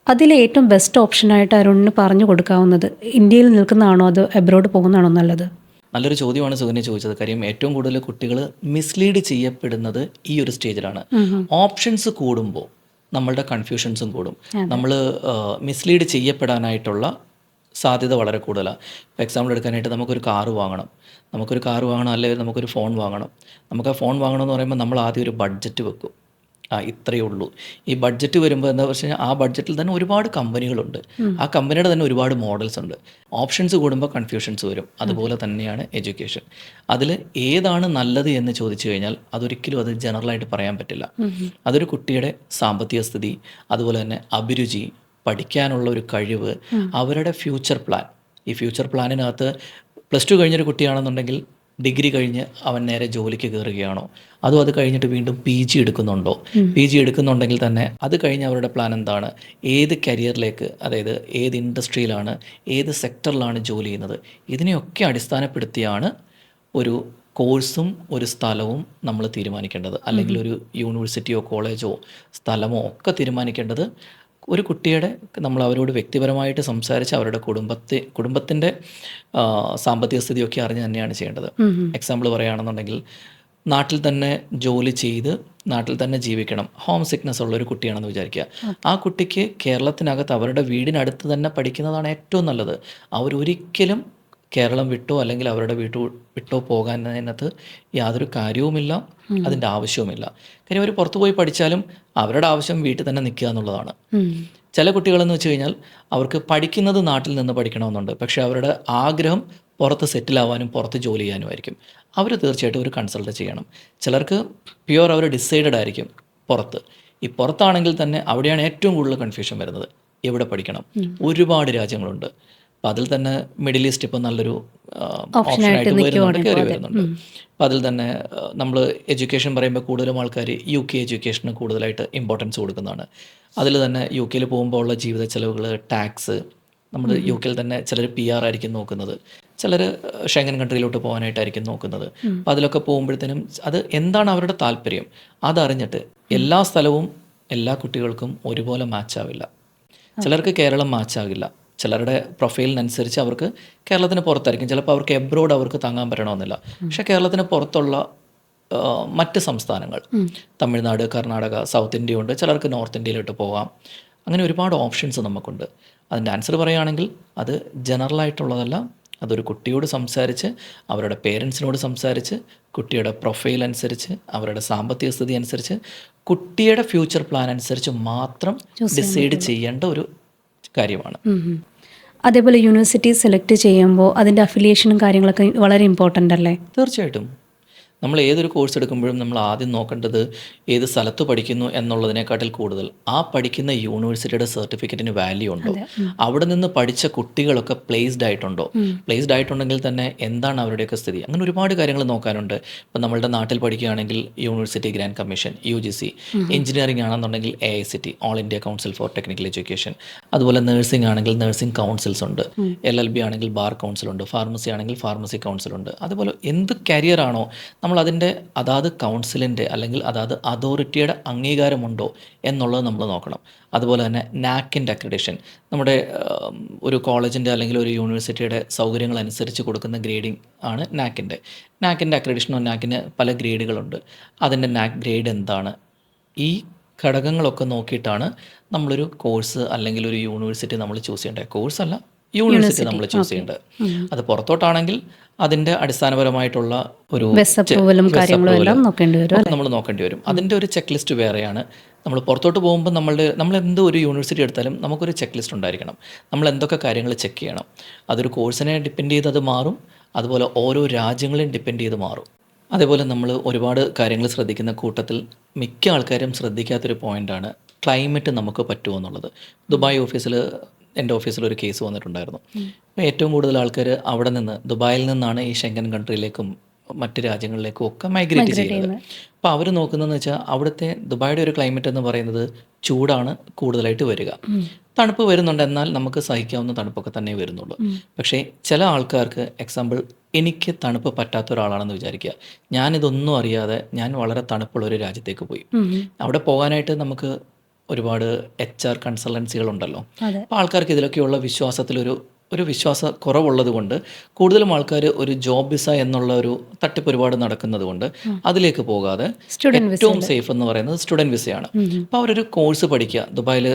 അതിൽ ഏറ്റവും ബെസ്റ്റ് ഓപ്ഷനായിട്ട് അരുണിന് പറഞ്ഞു കൊടുക്കാവുന്നത് ഇന്ത്യയിൽ നിൽക്കുന്നതാണോ അതോ എബ്രോഡ് പോകുന്നതാണോ നല്ലത്? നല്ലൊരു ചോദ്യമാണ് സുകന്യ ചോദിച്ചത്. കാര്യം ഏറ്റവും കൂടുതൽ കുട്ടികൾ മിസ്ലീഡ് ചെയ്യപ്പെടുന്നത് ഈ ഒരു സ്റ്റേജിലാണ്. ഓപ്ഷൻസ് കൂടുമ്പോൾ നമ്മളുടെ കൺഫ്യൂഷൻസും കൂടും. നമ്മൾ മിസ്ലീഡ് ചെയ്യപ്പെടാനായിട്ടുള്ള സാധ്യത വളരെ കൂടുതലാണ്. ഇപ്പോൾ എക്സാമ്പിൾ എടുക്കാനായിട്ട് നമുക്കൊരു കാറ് വാങ്ങണം, അല്ലെങ്കിൽ നമുക്കൊരു ഫോൺ വാങ്ങണം. നമുക്ക് ആ ഫോൺ വാങ്ങണമെന്ന് പറയുമ്പോൾ നമ്മൾ ആദ്യം ഒരു ബഡ്ജറ്റ് വെക്കും. ഇത്രയേ ഉള്ളൂ. ഈ ബഡ്ജറ്റ് വരുമ്പോൾ എന്താ വെച്ച് കഴിഞ്ഞാൽ ആ ബഡ്ജറ്റിൽ തന്നെ ഒരുപാട് കമ്പനികളുണ്ട്, ആ കമ്പനിയുടെ തന്നെ ഒരുപാട് മോഡൽസ് ഉണ്ട്. ഓപ്ഷൻസ് കൂടുമ്പോൾ കൺഫ്യൂഷൻസ് വരും. അതുപോലെ തന്നെയാണ് എഡ്യൂക്കേഷൻ. അതിൽ ഏതാണ് നല്ലത് എന്ന് ചോദിച്ചു കഴിഞ്ഞാൽ അതൊരിക്കലും അത് ജനറലായിട്ട് പറയാൻ പറ്റില്ല. അതൊരു കുട്ടിയുടെ സാമ്പത്തിക സ്ഥിതി, അതുപോലെ തന്നെ അഭിരുചി, പഠിക്കാനുള്ള ഒരു കഴിവ്, അവരുടെ ഫ്യൂച്ചർ പ്ലാൻ. ഈ ഫ്യൂച്ചർ പ്ലാനിനകത്ത് +2 കഴിഞ്ഞൊരു കുട്ടിയാണെന്നുണ്ടെങ്കിൽ ഡിഗ്രി കഴിഞ്ഞ് അവൻ നേരെ ജോലിക്ക് കയറുകയാണോ, അതോ അത് കഴിഞ്ഞിട്ട് വീണ്ടും PG എടുക്കുന്നുണ്ടോ? PG എടുക്കുന്നുണ്ടെങ്കിൽ തന്നെ അത് കഴിഞ്ഞ് അവരുടെ പ്ലാൻ എന്താണ്, ഏത് കരിയറിലേക്ക്, അതായത് ഏത് ഇൻഡസ്ട്രിയിലാണ്, ഏത് സെക്ടറിലാണ് ജോലി ചെയ്യുന്നത്, ഇതിനെയൊക്കെ അടിസ്ഥാനപ്പെടുത്തിയാണ് ഒരു കോഴ്സും ഒരു സ്ഥലവും നമ്മൾ തീരുമാനിക്കേണ്ടത്. അല്ലെങ്കിൽ ഒരു യൂണിവേഴ്സിറ്റിയോ കോളേജോ സ്ഥലമോ ഒക്കെ തീരുമാനിക്കേണ്ടത് ഒരു കുട്ടിയുടെ, നമ്മൾ അവരോട് വ്യക്തിപരമായിട്ട് സംസാരിച്ച് അവരുടെ കുടുംബത്തിൻ്റെ സാമ്പത്തിക സ്ഥിതിയൊക്കെ അറിഞ്ഞ് തന്നെയാണ് ചെയ്യേണ്ടത്. എക്സാമ്പിൾ പറയുകയാണെന്നുണ്ടെങ്കിൽ, നാട്ടിൽ തന്നെ ജോലി ചെയ്ത് നാട്ടിൽ തന്നെ ജീവിക്കണം, ഹോം സിക്നസ് ഉള്ള ഒരു കുട്ടിയാണെന്ന് വിചാരിക്കുക. ആ കുട്ടിക്ക് കേരളത്തിനകത്ത് അവരുടെ വീടിനടുത്ത് തന്നെ പഠിക്കുന്നതാണ് ഏറ്റവും നല്ലത്. അവരൊരിക്കലും കേരളം വിട്ടോ അല്ലെങ്കിൽ അവരുടെ വിട്ടോ പോകാനതിനകത്ത് യാതൊരു കാര്യവുമില്ല, അതിൻ്റെ ആവശ്യവുമില്ല. കാര്യം അവർ പുറത്തു പോയി പഠിച്ചാലും അവരുടെ ആവശ്യം വീട്ടിൽ തന്നെ നിൽക്കുക എന്നുള്ളതാണ്. ചില കുട്ടികളെന്ന് വെച്ച് കഴിഞ്ഞാൽ അവർക്ക് പഠിക്കുന്നത് നാട്ടിൽ നിന്ന് പഠിക്കണമെന്നുണ്ട്, പക്ഷേ അവരുടെ ആഗ്രഹം പുറത്ത് സെറ്റിലാവാനും പുറത്ത് ജോലി ചെയ്യാനുമായിരിക്കും. അവർ തീർച്ചയായിട്ടും ഒരു കൺസൾട്ട് ചെയ്യണം. ചിലർക്ക് പ്യുവർ അവർ ഡിസൈഡഡ് ആയിരിക്കും പുറത്ത്. ഈ പുറത്താണെങ്കിൽ തന്നെ അവിടെയാണ് ഏറ്റവും കൂടുതൽ കൺഫ്യൂഷൻ വരുന്നത്. എവിടെ പഠിക്കണം? ഒരുപാട് രാജ്യങ്ങളുണ്ട്. അപ്പോൾ അതിൽ തന്നെ മിഡിൽ ഈസ്റ്റ് ഇപ്പോൾ നല്ലൊരു ഓപ്ഷനായിട്ട് വരുന്നുണ്ട്, കയറി വരുന്നുണ്ട്. അപ്പോൾ അതിൽ തന്നെ നമ്മൾ എഡ്യൂക്കേഷൻ പറയുമ്പോൾ കൂടുതലും ആൾക്കാർ UK എഡ്യൂക്കേഷന് കൂടുതലായിട്ട് ഇമ്പോർട്ടൻസ് കൊടുക്കുന്നതാണ്. അതിൽ തന്നെ UK പോകുമ്പോൾ ഉള്ള ജീവിത ചെലവുകൾ, ടാക്സ്, നമ്മൾ UK തന്നെ ചിലർ PR ആയിരിക്കും നോക്കുന്നത്, ചിലർ ഷെങ്കൻ കൺട്രിയിലോട്ട് പോകാനായിട്ടായിരിക്കും നോക്കുന്നത്. അപ്പോൾ അതിലൊക്കെ പോകുമ്പോഴത്തേനും അത് എന്താണ് അവരുടെ താല്പര്യം അതറിഞ്ഞിട്ട്, എല്ലാ സ്ഥലവും എല്ലാ കുട്ടികൾക്കും ഒരുപോലെ മാച്ചാവില്ല. ചിലർക്ക് കേരളം മാച്ചാകില്ല, ചിലരുടെ പ്രൊഫൈലിനനുസരിച്ച് അവർക്ക് കേരളത്തിന് പുറത്തായിരിക്കും. ചിലപ്പോൾ അവർക്ക് എബ്രോഡ് അവർക്ക് താങ്ങാൻ പറ്റണമെന്നില്ല. പക്ഷേ കേരളത്തിന് പുറത്തുള്ള മറ്റ് സംസ്ഥാനങ്ങൾ, തമിഴ്നാട്, കർണാടക, സൗത്ത് ഇന്ത്യ ഉണ്ട്, ചിലർക്ക് നോർത്ത് ഇന്ത്യയിലോട്ട് പോകാം. അങ്ങനെ ഒരുപാട് ഓപ്ഷൻസ് നമുക്കുണ്ട്. അതിൻ്റെ ആൻസർ പറയുകയാണെങ്കിൽ അത് ജനറലായിട്ടുള്ളതല്ല. അതൊരു കുട്ടിയോട് സംസാരിച്ച്, അവരുടെ പേരൻസിനോട് സംസാരിച്ച്, കുട്ടിയുടെ പ്രൊഫൈൽ അനുസരിച്ച്, അവരുടെ സാമ്പത്തിക സ്ഥിതി അനുസരിച്ച്, കുട്ടിയുടെ ഫ്യൂച്ചർ പ്ലാൻ അനുസരിച്ച് മാത്രം ഡിസൈഡ് ചെയ്യേണ്ട ഒരു കാര്യമാണ്. അതേപോലെ യൂണിവേഴ്സിറ്റി സെലക്ട് ചെയ്യുമ്പോൾ അതിൻ്റെ അഫിലിയേഷനും കാര്യങ്ങളൊക്കെ വളരെ ഇമ്പോർട്ടൻ്റ് അല്ലേ? തീർച്ചയായിട്ടും. നമ്മൾ ഏതൊരു കോഴ്സ് എടുക്കുമ്പോഴും നമ്മൾ ആദ്യം നോക്കേണ്ടത് ഏത് സ്ഥലത്ത് പഠിക്കുന്നു എന്നുള്ളതിനെക്കാട്ടിൽ കൂടുതൽ ആ പഠിക്കുന്ന യൂണിവേഴ്സിറ്റിയുടെ സർട്ടിഫിക്കറ്റിന് വാല്യൂ ഉണ്ടോ, അവിടെ നിന്ന് പഠിച്ച കുട്ടികളൊക്കെ പ്ലേസ്ഡ് ആയിട്ടുണ്ടോ, പ്ലേസ്ഡ് ആയിട്ടുണ്ടെങ്കിൽ തന്നെ എന്താണ് അവരുടെയൊക്കെ സ്ഥിതി, അങ്ങനെ ഒരുപാട് കാര്യങ്ങൾ നോക്കാനുണ്ട്. ഇപ്പം നമ്മളുടെ നാട്ടിൽ പഠിക്കുകയാണെങ്കിൽ university grant commission, UGC, engineering ആണെന്നുണ്ടെങ്കിൽ AICT, all India council for technical education, അതുപോലെ നഴ്സിംഗ് ആണെങ്കിൽ നഴ്സിംഗ് കൗൺസിൽസ് ഉണ്ട്, LLB ആണെങ്കിൽ ബാർ കൗൺസിൽ ഉണ്ട്, ഫാർമസി ആണെങ്കിൽ ഫാർമസി കൗൺസിൽ ഉണ്ട്. അതുപോലെ എന്ത് കരിയർ ആണോ നമ്മൾ അതിൻ്റെ അതാത് കൗൺസിലിൻ്റെ അല്ലെങ്കിൽ അതാത് അതോറിറ്റിയുടെ അംഗീകാരമുണ്ടോ എന്നുള്ളത് നമ്മൾ നോക്കണം. അതുപോലെ തന്നെ നാക്കിൻ്റെ അക്രഡിഷൻ, നമ്മുടെ ഒരു കോളേജിൻ്റെ അല്ലെങ്കിൽ ഒരു യൂണിവേഴ്സിറ്റിയുടെ സൗകര്യങ്ങളനുസരിച്ച് കൊടുക്കുന്ന ഗ്രേഡിംഗ് ആണ് നാക്കിൻ്റെ അക്രഡിഷനോ. നാക്കിന് പല ഗ്രേഡുകളുണ്ട്. അതിൻ്റെ നാക്ക് ഗ്രേഡ് എന്താണ്, ഈ ഘടകങ്ങളൊക്കെ നോക്കിയിട്ടാണ് നമ്മളൊരു കോഴ്സ് അല്ലെങ്കിൽ ഒരു യൂണിവേഴ്സിറ്റി നമ്മൾ ചൂസ് ചെയ്യേണ്ടത്. കോഴ്സല്ല, യൂണിവേഴ്സിറ്റി നമ്മൾ ചൂസ് ചെയ്യേണ്ടത്. അത് പുറത്തോട്ടാണെങ്കിൽ അതിൻ്റെ അടിസ്ഥാനപരമായിട്ടുള്ള ഒരു നമ്മൾ നോക്കേണ്ടി വരും. അതിൻ്റെ ഒരു ചെക്ക് ലിസ്റ്റ് വേറെയാണ്. നമ്മൾ പുറത്തോട്ട് പോകുമ്പോൾ നമ്മൾ എന്ത് ഒരു യൂണിവേഴ്സിറ്റി എടുത്താലും നമുക്കൊരു ചെക്ക് ലിസ്റ്റ് ഉണ്ടായിരിക്കണം. നമ്മൾ എന്തൊക്കെ കാര്യങ്ങൾ ചെക്ക് ചെയ്യണം. അതൊരു കോഴ്സിനെ ഡിപ്പെൻഡ് ചെയ്ത് അത് മാറും, അതുപോലെ ഓരോ രാജ്യങ്ങളെയും ഡിപ്പെൻഡ് ചെയ്ത് മാറും. അതേപോലെ നമ്മൾ ഒരുപാട് കാര്യങ്ങൾ ശ്രദ്ധിക്കുന്ന കൂട്ടത്തിൽ മിക്ക ആൾക്കാരും ശ്രദ്ധിക്കാത്തൊരു പോയിൻ്റാണ് ക്ലൈമറ്റ് നമുക്ക് പറ്റുമോ എന്നുള്ളത്. ദുബായ് ഓഫീസിൽ, എൻ്റെ ഓഫീസിൽ ഒരു കേസ് വന്നിട്ടുണ്ടായിരുന്നു. ഏറ്റവും കൂടുതൽ ആൾക്കാർ അവിടെ നിന്ന്, ദുബായിൽ നിന്നാണ് ഈ ഷെങ്കൻ കൺട്രിയിലേക്കും മറ്റ് രാജ്യങ്ങളിലേക്കും ഒക്കെ മൈഗ്രേറ്റ് ചെയ്യുന്നത്. അപ്പോൾ അവർ നോക്കുന്നതെന്ന് വെച്ചാൽ അവിടുത്തെ ദുബായുടെ ഒരു ക്ലൈമറ്റ് എന്ന് പറയുന്നത് ചൂടാണ് കൂടുതലായിട്ട് വരിക. തണുപ്പ് വരുന്നുണ്ട്, എന്നാൽ നമുക്ക് സഹിക്കാവുന്ന തണുപ്പൊക്കെ തന്നെ വരുന്നുള്ളൂ. പക്ഷേ ചില ആൾക്കാർക്ക്, എക്സാമ്പിൾ എനിക്ക് തണുപ്പ് പറ്റാത്ത ഒരാളാണെന്ന് വിചാരിക്കുക, ഞാനിതൊന്നും അറിയാതെ ഞാൻ വളരെ തണുപ്പുള്ള ഒരു രാജ്യത്തേക്ക് പോയി. അവിടെ പോകാനായിട്ട് നമുക്ക് ഒരുപാട് HR കൺസൾട്ടൻസികളുണ്ടല്ലോ. അപ്പോൾ ആൾക്കാർക്ക് ഇതിലൊക്കെയുള്ള ഒരു വിശ്വാസ കുറവുള്ളത് കൊണ്ട് കൂടുതലും ആൾക്കാർ ഒരു ജോബ് വിസ എന്നുള്ള ഒരു തട്ടിപ്പ് ഒരുപാട് നടക്കുന്നത് കൊണ്ട് അതിലേക്ക് പോകാതെ ഏറ്റവും സേഫ് എന്ന് പറയുന്നത് സ്റ്റുഡൻറ്റ് വിസയാണ്. അപ്പോൾ അവരൊരു കോഴ്സ് പഠിക്കുക, ദുബായിൽ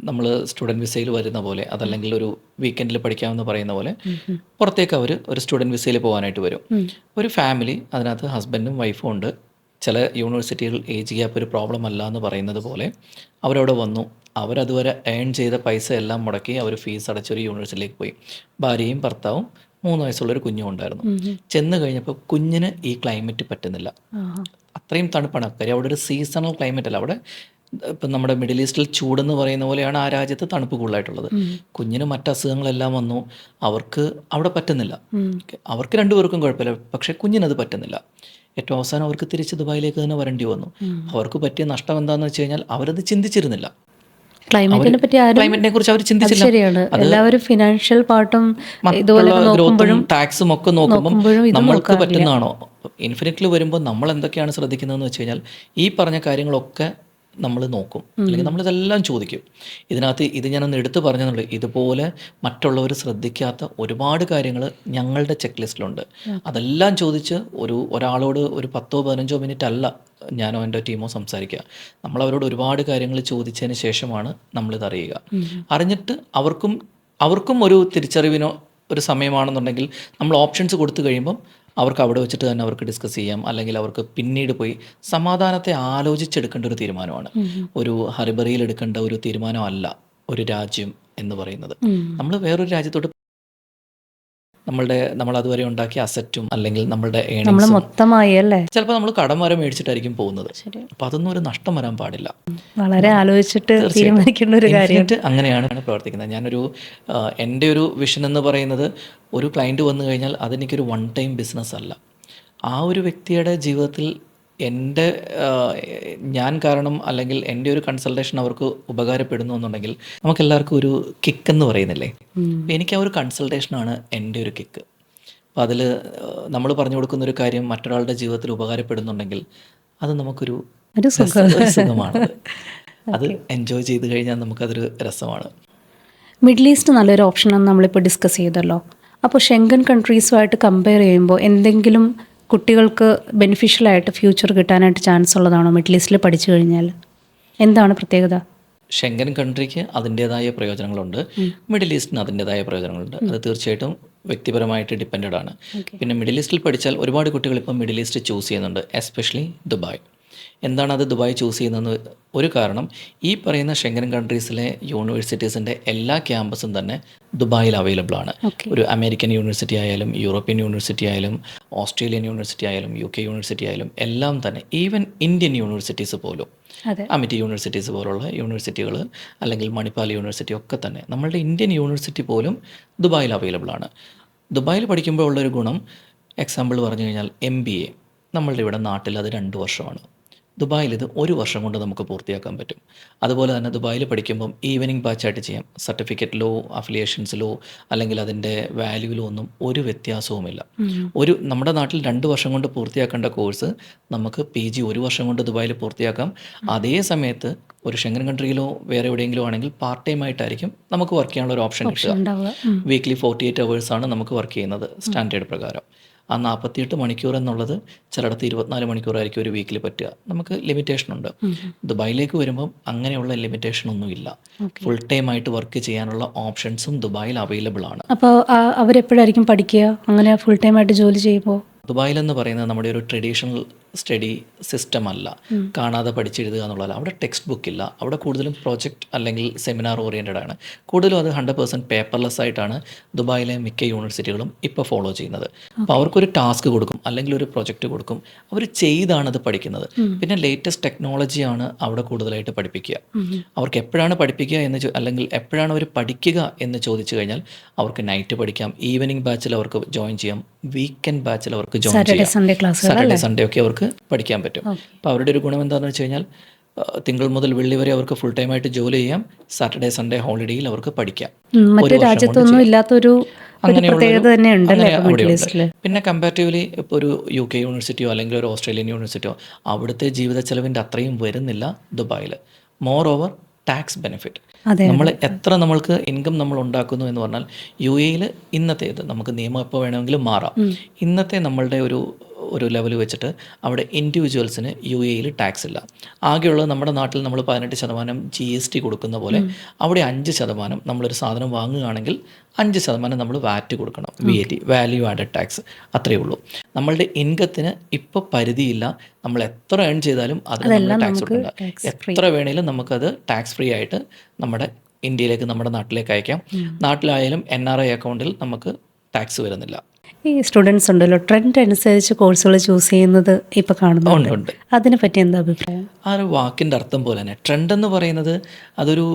നമ്മൾ സ്റ്റുഡൻറ്റ് വിസയിൽ വരുന്ന പോലെ, അതല്ലെങ്കിൽ ഒരു വീക്കെൻഡിൽ പഠിക്കാമെന്ന് പറയുന്ന പോലെ പുറത്തേക്ക് അവർ ഒരു സ്റ്റുഡൻറ്റ് വിസയിൽ പോകാനായിട്ട് വരും. ഒരു ഫാമിലി, അതിനകത്ത് ഹസ്ബൻഡും വൈഫും ഉണ്ട്. ചില യൂണിവേഴ്സിറ്റികൾ ഏജ് ഗ്യാപ്പ് ഒരു പ്രോബ്ലം അല്ല എന്ന് പറയുന്നത് പോലെ അവരവിടെ വന്നു, അവരതുവരെ ഏൺ ചെയ്ത പൈസ എല്ലാം മുടക്കി അവർ ഫീസ് അടച്ചൊരു യൂണിവേഴ്സിറ്റിയിലേക്ക് പോയി. ഭാര്യയും ഭർത്താവും 3 വയസ്സുള്ളൊരു കുഞ്ഞും ഉണ്ടായിരുന്നു. ചെന്ന് കഴിഞ്ഞപ്പോൾ കുഞ്ഞിന് ഈ ക്ലൈമറ്റ് പറ്റുന്നില്ല, അത്രയും തണുപ്പാണ്. കാര്യം അവിടെ ഒരു സീസണൽ ക്ലൈമറ്റ് അല്ല, അവിടെ ഇപ്പം നമ്മുടെ മിഡിൽ ഈസ്റ്റിൽ ചൂടെന്ന് പറയുന്ന പോലെയാണ് ആ രാജ്യത്ത് തണുപ്പ് കൂടുതലായിട്ടുള്ളത്. കുഞ്ഞിന് മറ്റ് അസുഖങ്ങളെല്ലാം വന്നു, അവർക്ക് അവിടെ പറ്റുന്നില്ല. അവർക്ക് രണ്ടുപേർക്കും കുഴപ്പമില്ല, പക്ഷേ കുഞ്ഞിനത് പറ്റുന്നില്ല. ഏറ്റവും അവസാനം അവർക്ക് തിരിച്ച് ദുബായിലേക്ക് തന്നെ വരേണ്ടി വന്നു. അവർക്ക് പറ്റിയ നഷ്ടം എന്താണെന്ന് വെച്ച് കഴിഞ്ഞാൽ അവരത് ചിന്തിച്ചിരുന്നില്ല. ക്ലൈമറ്റിനെ പറ്റി ക്ലൈമറ്റിനെ കുറിച്ച് അവർ ചിന്തിച്ചില്ല. ശരിയാണ്, എല്ലാവരും ഫിനാൻഷ്യൽ പാർട്ടും ഇതുപോലെ ഗ്രോത്തും ടാക്സും ഒക്കെ നോക്കുമ്പോൾ നമ്മൾക്ക് പറ്റുന്നതാണോ. ഇൻഫിനിറ്റിൽ വരുമ്പോൾ നമ്മൾ എന്തൊക്കെയാണ് ശ്രദ്ധിക്കുന്നതെന്ന് വെച്ച് കഴിഞ്ഞാൽ ഈ പറഞ്ഞ കാര്യങ്ങളൊക്കെ നമ്മൾ നോക്കും, അല്ലെങ്കിൽ നമ്മളിതെല്ലാം ചോദിക്കും. ഇതിനകത്ത് ഇത് ഞാനൊന്ന് എടുത്തു പറഞ്ഞെന്നുള്ളൂ, ഇതുപോലെ മറ്റുള്ളവർ ശ്രദ്ധിക്കാത്ത ഒരുപാട് കാര്യങ്ങൾ ഞങ്ങളുടെ ചെക്ക് ലിസ്റ്റിലുണ്ട്. അതെല്ലാം ചോദിച്ച് ഒരാളോട് ഒരു 10-15 മിനിറ്റ് അല്ല ഞാനോ എൻ്റെ ടീമോ സംസാരിക്കുക. നമ്മളവരോട് ഒരുപാട് കാര്യങ്ങൾ ചോദിച്ചതിന് ശേഷമാണ് നമ്മളിത് അറിയുക. അറിഞ്ഞിട്ട് അവർക്കും ഒരു തിരിച്ചറിവിനോ ഒരു സമയമാണെന്നുണ്ടെങ്കിൽ നമ്മൾ ഓപ്ഷൻസ് കൊടുത്തു കഴിയുമ്പം അവർക്ക് അവിടെ വെച്ചിട്ട് തന്നെ അവർക്ക് ഡിസ്കസ് ചെയ്യാം, അല്ലെങ്കിൽ അവർക്ക് പിന്നീട് പോയി സമാധാനത്തെ ആലോചിച്ചെടുക്കേണ്ട ഒരു തീരുമാനമാണ്. ഒരു ഹറിബറിയിൽ എടുക്കേണ്ട ഒരു തീരുമാനമല്ല ഒരു രാജ്യം എന്ന് പറയുന്നത്. നമ്മൾ വേറൊരു രാജ്യത്തോട്ട് നമ്മൾ അതുവരെ ഉണ്ടാക്കിയ അസറ്റും അല്ലെങ്കിൽ നമ്മളുടെ ഏണിങ്സും മൊത്തമായി അല്ലേ, ചിലപ്പോൾ നമ്മൾ കടം വരെ മേടിച്ചിട്ടായിരിക്കും പോകുന്നത്. അപ്പോൾ അതൊന്നും ഒരു നഷ്ടം വരാൻ പാടില്ല. വളരെ ആലോചിച്ചിട്ട് തീരുമാനിക്കേണ്ട ഒരു കാര്യം. അങ്ങനെയാണ് പ്രവർത്തിക്കുന്നത്. എൻ്റെ ഒരു വിഷൻ എന്ന് പറയുന്നത്, ഒരു ക്ലയൻറ്റ് വന്നു കഴിഞ്ഞാൽ അതെനിക്കൊരു വൺ ടൈം ബിസിനസ് അല്ല. ആ ഒരു വ്യക്തിയുടെ ജീവിതത്തിൽ ഞാൻ കാരണം അല്ലെങ്കിൽ എൻ്റെ ഒരു കൺസൾട്ടേഷൻ അവർക്ക് ഉപകാരപ്പെടുന്നു എന്നുണ്ടെങ്കിൽ നമുക്കെല്ലാവർക്കും ഒരു കിക്ക് എന്ന് പറയുന്നില്ലേ, എനിക്ക് ആ ഒരു കൺസൾട്ടേഷനാണ് എൻ്റെ ഒരു കിക്ക്. അപ്പോൾ അതിൽ നമ്മൾ പറഞ്ഞു കൊടുക്കുന്ന ഒരു കാര്യം മറ്റൊരാളുടെ ജീവിതത്തിൽ ഉപകാരപ്പെടുന്നുണ്ടെങ്കിൽ അത് നമുക്കൊരു സുഖമാണ്. അത് എൻജോയ് ചെയ്ത് കഴിഞ്ഞാൽ നമുക്കതൊരു രസമാണ്. മിഡിൽ ഈസ്റ്റ് നല്ലൊരു ഓപ്ഷനാണ് നമ്മളിപ്പോൾ ഡിസ്കസ് ചെയ്തല്ലോ. അപ്പോൾ ഷെങ്കൻ കൺട്രീസുമായിട്ട് കമ്പയർ ചെയ്യുമ്പോൾ എന്തെങ്കിലും കുട്ടികൾക്ക് ബെനിഫിഷ്യലായിട്ട് ഫ്യൂച്ചർ കിട്ടാനായിട്ട് ചാൻസ് ഉള്ളതാണോ മിഡിൽ ഈസ്റ്റിൽ പഠിച്ചു കഴിഞ്ഞാൽ? എന്താണ് പ്രത്യേകത? ഷെങ്കൻ കൺട്രിക്ക് അതിൻ്റേതായ പ്രയോജനങ്ങളുണ്ട്, മിഡിൽ ഈസ്റ്റിന് അതിൻ്റേതായ പ്രയോജനങ്ങളുണ്ട്. അത് തീർച്ചയായിട്ടും വ്യക്തിപരമായിട്ട് ഡിപ്പെൻഡഡ് ആണ്. പിന്നെ മിഡിൽ ഈസ്റ്റിൽ പഠിച്ചാൽ ഒരുപാട് കുട്ടികൾ ഇപ്പം മിഡിൽ ഈസ്റ്റ് ചൂസ് ചെയ്യുന്നുണ്ട്, എസ്പെഷ്യലി ദുബായ്. എന്താണ് അത് ദുബായ് ചൂസ് ചെയ്യുന്നതെന്ന് ഒരു കാരണം, ഈ പറയുന്ന ഷെങ്കൻ കൺട്രീസിലെ യൂണിവേഴ്സിറ്റീസിൻ്റെ എല്ലാ ക്യാമ്പസും തന്നെ ദുബായിൽ അവൈലബിൾ ആണ്. ഒരു അമേരിക്കൻ യൂണിവേഴ്സിറ്റി ആയാലും യൂറോപ്യൻ യൂണിവേഴ്സിറ്റി ആയാലും ഓസ്ട്രേലിയൻ യൂണിവേഴ്സിറ്റി ആയാലും UK യൂണിവേഴ്സിറ്റി ആയാലും എല്ലാം തന്നെ, ഈവൻ ഇന്ത്യൻ യൂണിവേഴ്സിറ്റീസ് പോലും, അമിറ്റി യൂണിവേഴ്സിറ്റീസ് പോലുള്ള യൂണിവേഴ്സിറ്റികൾ അല്ലെങ്കിൽ മണിപ്പാൽ യൂണിവേഴ്സിറ്റി ഒക്കെ തന്നെ, നമ്മളുടെ ഇന്ത്യൻ യൂണിവേഴ്സിറ്റി പോലും ദുബായിൽ അവൈലബിൾ ആണ്. ദുബായിൽ പഠിക്കുമ്പോൾ ഉള്ളൊരു ഗുണം, എക്സാമ്പിൾ പറഞ്ഞു കഴിഞ്ഞാൽ MBA നമ്മളുടെ ഇവിടെ നാട്ടിൽ അത് 2 വർഷമാണ്. ദുബായിൽ ഇത് 1 വർഷം കൊണ്ട് നമുക്ക് പൂർത്തിയാക്കാൻ പറ്റും. അതുപോലെ തന്നെ ദുബായിൽ പഠിക്കുമ്പം ഈവനിങ് ബാച്ചായിട്ട് ചെയ്യാം. സർട്ടിഫിക്കറ്റിലോ അഫിലിയേഷൻസിലോ അല്ലെങ്കിൽ അതിൻ്റെ വാല്യൂവിലോ ഒന്നും ഒരു വ്യത്യാസവുമില്ല. നമ്മുടെ നാട്ടിൽ 2 വർഷം കൊണ്ട് പൂർത്തിയാക്കേണ്ട കോഴ്സ് നമുക്ക് PG 1 വർഷം കൊണ്ട് ദുബായിൽ പൂർത്തിയാക്കാം. അതേ സമയത്ത് ഒരു ഷെങ്കൻ കൺട്രിയിലോ വേറെ എവിടെയെങ്കിലും ആണെങ്കിൽ പാർട്ട് ടൈം ആയിട്ടായിരിക്കും നമുക്ക് വർക്ക് ചെയ്യാനുള്ള ഒരു ഓപ്ഷൻ കിട്ടുക. വീക്ക്ലി 48 അവേഴ്സാണ് നമുക്ക് വർക്ക് ചെയ്യുന്നത് സ്റ്റാൻഡേർഡ് പ്രകാരം. ആ 48 മണിക്കൂർ എന്നുള്ളത് ചിലയിടത്ത് 24 മണിക്കൂറായിരിക്കും ഒരു വീക്കിൽ പറ്റുക. നമുക്ക് ലിമിറ്റേഷനുണ്ട്. ദുബായിലേക്ക് വരുമ്പം അങ്ങനെയുള്ള ലിമിറ്റേഷനൊന്നും ഇല്ല. ഫുൾ ടൈം ആയിട്ട് വർക്ക് ചെയ്യാനുള്ള ഓപ്ഷൻസും ദുബായിൽ അവൈലബിൾ ആണ്. അപ്പോൾ അവരെപ്പോഴായിരിക്കും പഠിക്കുക അങ്ങനെ ഫുൾ ടൈം ആയിട്ട് ജോലി ചെയ്യുമ്പോൾ? ദുബായിൽ എന്ന് പറയുന്നത് നമ്മുടെ ഒരു ട്രഡീഷണൽ സ്റ്റഡി സിസ്റ്റം അല്ല, കാണാതെ പഠിച്ചെഴുതുക എന്നുള്ളതല്ല. അവിടെ ടെക്സ്റ്റ് ബുക്ക് ഇല്ല. അവിടെ കൂടുതലും പ്രോജക്റ്റ് അല്ലെങ്കിൽ സെമിനാർ ഓറിയൻറ്റഡ് ആണ്. കൂടുതലും അത് 100% പേപ്പർലെസ് ആയിട്ടാണ് ദുബായിലെ മിക്ക യൂണിവേഴ്സിറ്റികളും ഇപ്പോൾ ഫോളോ ചെയ്യുന്നത്. അപ്പോൾ അവർക്കൊരു ടാസ്ക് കൊടുക്കും അല്ലെങ്കിൽ ഒരു പ്രൊജക്റ്റ് കൊടുക്കും, അവർ ചെയ്താണ് അത് പഠിക്കുന്നത്. പിന്നെ ലേറ്റസ്റ്റ് ടെക്നോളജിയാണ് അവിടെ കൂടുതലായിട്ട് പഠിപ്പിക്കുക. അവർക്ക് എപ്പോഴാണ് പഠിപ്പിക്കുക അല്ലെങ്കിൽ എപ്പോഴാണ് അവർ പഠിക്കുക എന്ന് ചോദിച്ചു കഴിഞ്ഞാൽ അവർക്ക് നൈറ്റ് പഠിക്കാം, ഈവനിങ് ബാച്ചിൽ അവർക്ക് ജോയിൻ ചെയ്യാം, വീക്കെൻഡ് ബാച്ചിൽ അവർക്ക് ജോയിൻ ചെയ്യാം, സാറ്റർഡേ സൺഡേ ഒക്കെ അവർക്ക് പഠിക്കാൻ പറ്റും. അപ്പോൾ അവരുടെ ഒരു ഗുണം എന്താണെന്ന് വെച്ച് കഴിഞ്ഞാൽ തിങ്കൾ മുതൽ വെള്ളി വരെ അവർക്ക് ഫുൾ ടൈം ആയിട്ട് ജോലി ചെയ്യാം, സാറ്റർഡേ സൺഡേ ഹോളിഡേയിൽ അവർക്ക് പഠിക്കാം. മറ്റു രാജ്യത്തൊന്നും ഇല്ലാത്തൊരു പ്രത്യേകത തന്നെയുണ്ട്. പിന്നെ കമ്പാരിറ്റീവ്ലി ഇപ്പോൾ ഒരു UK യൂണിവേഴ്സിറ്റിയോ അല്ലെങ്കിൽ ഒരു ഓസ്ട്രേലിയൻ യൂണിവേഴ്സിറ്റിയോ അവിടുത്തെ ജീവിത ചെലവിൻ്റെ അത്രയും വരുന്നില്ല ദുബായിൽ. മോർ ഓവർ ടാക്സ് ബെനിഫിറ്റ്, നമ്മൾ എത്ര നമ്മൾക്ക് ഇൻകം നമ്മൾ ഉണ്ടാക്കുന്നു എന്ന് പറഞ്ഞാൽ UAE ഇന്നത്തേത് നമുക്ക് നിയമം എപ്പോൾ വേണമെങ്കിലും മാറാം. ഇന്നത്തെ നമ്മളുടെ ഒരു ലെവൽ വെച്ചിട്ട് അവിടെ ഇൻഡിവിജ്വൽസിന് UAE ടാക്സ് ഇല്ല. ആകെയുള്ളത് നമ്മുടെ നാട്ടിൽ നമ്മൾ 18% GST കൊടുക്കുന്ന പോലെ അവിടെ 5% നമ്മളൊരു സാധനം വാങ്ങുകയാണെങ്കിൽ 5% നമ്മൾ VAT കൊടുക്കണം, VAT, വാല്യൂ ആഡഡ് ടാക്സ്, അത്രയേ ഉള്ളൂ. നമ്മളുടെ ഇൻകത്തിന് ഇപ്പോൾ പരിധിയില്ല. നമ്മൾ എത്ര ഏൺ ചെയ്താലും അതിന് നമ്മൾ ടാക്സ് കൊടുക്കണ്ട. എത്ര വേണേലും നമുക്കത് ടാക്സ് ഫ്രീ ആയിട്ട് നമ്മുടെ ഇന്ത്യയിലേക്ക്, നമ്മുടെ നാട്ടിലേക്ക് അയക്കാം. നാട്ടിലായാലും NRI അക്കൗണ്ടിൽ നമുക്ക് ടാക്സ് വരുന്നില്ല. ഈ സ്റ്റുഡൻസ് ഉണ്ടല്ലോ, ട്രെൻഡ് അനുസരിച്ച് കോഴ്സുകൾ ചൂസ് ചെയ്യുന്നത് ഇപ്പോൾ കാണുന്നുണ്ട്. ഉണ്ട്. അതിനെപ്പറ്റി എന്താ അഭിപ്രായം? ആ ഒരു വാക്കിൻ്റെ അർത്ഥം പോലെ തന്നെ ട്രെൻഡ് എന്ന് പറയുന്നത് അതൊരു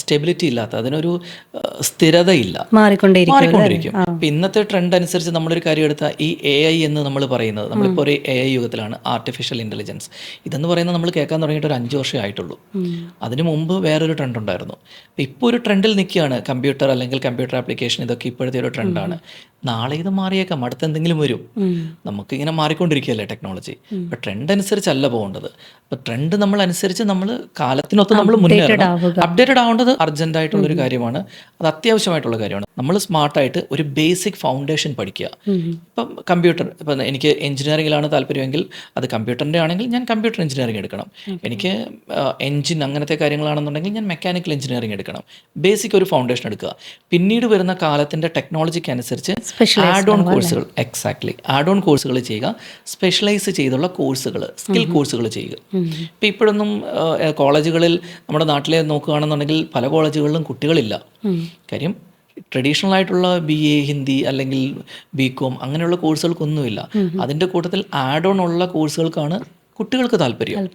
സ്റ്റെബിലിറ്റി ഇല്ലാത്ത, അതിനൊരു സ്ഥിരതയില്ല, മാറിക്കൊണ്ടിരിക്കും. ഇപ്പം ഇന്നത്തെ ട്രെൻഡ് അനുസരിച്ച് നമ്മളൊരു കാര്യം എടുത്താൽ ഈ AI എന്ന് നമ്മൾ പറയുന്നത്, നമ്മളിപ്പോൾ ഒരു AI യുഗത്തിലാണ്, ആർട്ടിഫിഷ്യൽ ഇൻ്റലിജൻസ്. ഇതെന്ന് പറയുന്നത് നമ്മൾ കേൾക്കാൻ തുടങ്ങിയിട്ട് ഒരു 5 വർഷമേ ആയിട്ടുള്ളൂ. അതിന് മുമ്പ് വേറൊരു ട്രെൻഡ് ഉണ്ടായിരുന്നു. ഇപ്പോൾ ഒരു ട്രെൻഡിൽ നിൽക്കുകയാണ് കമ്പ്യൂട്ടർ അല്ലെങ്കിൽ കമ്പ്യൂട്ടർ ആപ്ലിക്കേഷൻ. ഇതൊക്കെ ഇപ്പോഴത്തെ ഒരു ട്രെൻഡാണ്. നാളെ ഇത് മാറിയേക്കാം, അടുത്ത് എന്തെങ്കിലും വരും. നമുക്കിങ്ങനെ മാറിക്കൊണ്ടിരിക്കുകയല്ലേ ടെക്നോളജി. അപ്പം ട്രെൻഡ് അനുസരിച്ചല്ല പോകേണ്ടത്. അപ്പം ട്രെൻഡ് നമ്മൾ അനുസരിച്ച് നമ്മൾ കാലത്തിനൊത്ത് നമ്മൾ മുന്നേറണം. അപ്ഡേറ്റഡ് ആവേണ്ടത് അർജൻറ്റായിട്ടുള്ളൊരു കാര്യമാണ്, അത് അത്യാവശ്യമായിട്ടുള്ള കാര്യമാണ്. നമ്മൾ സ്മാർട്ടായിട്ട് ഒരു ബേസിക് ഫൗണ്ടേഷൻ പഠിക്കുക. ഇപ്പം കമ്പ്യൂട്ടർ, ഇപ്പം എനിക്ക് എഞ്ചിനീയറിംഗിലാണ് താല്പര്യമെങ്കിൽ അത് കമ്പ്യൂട്ടറിൻ്റെ ആണെങ്കിൽ ഞാൻ കമ്പ്യൂട്ടർ എഞ്ചിനീയറിംഗ് എടുക്കണം. എനിക്ക് എഞ്ചിൻ അങ്ങനത്തെ കാര്യങ്ങളാണെന്നുണ്ടെങ്കിൽ ഞാൻ മെക്കാനിക്കൽ എഞ്ചിനീയറിംഗ് എടുക്കണം. ബേസിക് ഒരു ഫൗണ്ടേഷൻ എടുക്കുക. പിന്നീട് വരുന്ന കാലത്തിൻ്റെ ടെക്നോളജിക്ക് അനുസരിച്ച് ആഡ് ഓൺ കോഴ്സുകൾ, എക്സാക്ട്ലി ആഡ് ഓൺ കോഴ്സുകൾ ചെയ്യുക. സ്പെഷ്യലൈസ് ചെയ്തുള്ള കോഴ്സുകൾ, സ്കിൽ കോഴ്സുകൾ ചെയ്യുക. ഇപ്പം ഇപ്പോഴൊന്നും കോളേജുകളിൽ നമ്മുടെ നാട്ടിലെ നോക്കുകയാണെന്നുണ്ടെങ്കിൽ പല കോളേജുകളിലും കുട്ടികളില്ല. കാര്യം ട്രഡീഷണൽ ആയിട്ടുള്ള BA ഹിന്ദി അല്ലെങ്കിൽ BCom അങ്ങനെയുള്ള കോഴ്സുകൾക്കൊന്നുമില്ല. അതിൻ്റെ കൂട്ടത്തിൽ ആഡ് ഓൺ ഉള്ള കോഴ്സുകൾക്കാണ് കുട്ടികൾക്ക് താല്പര്യം.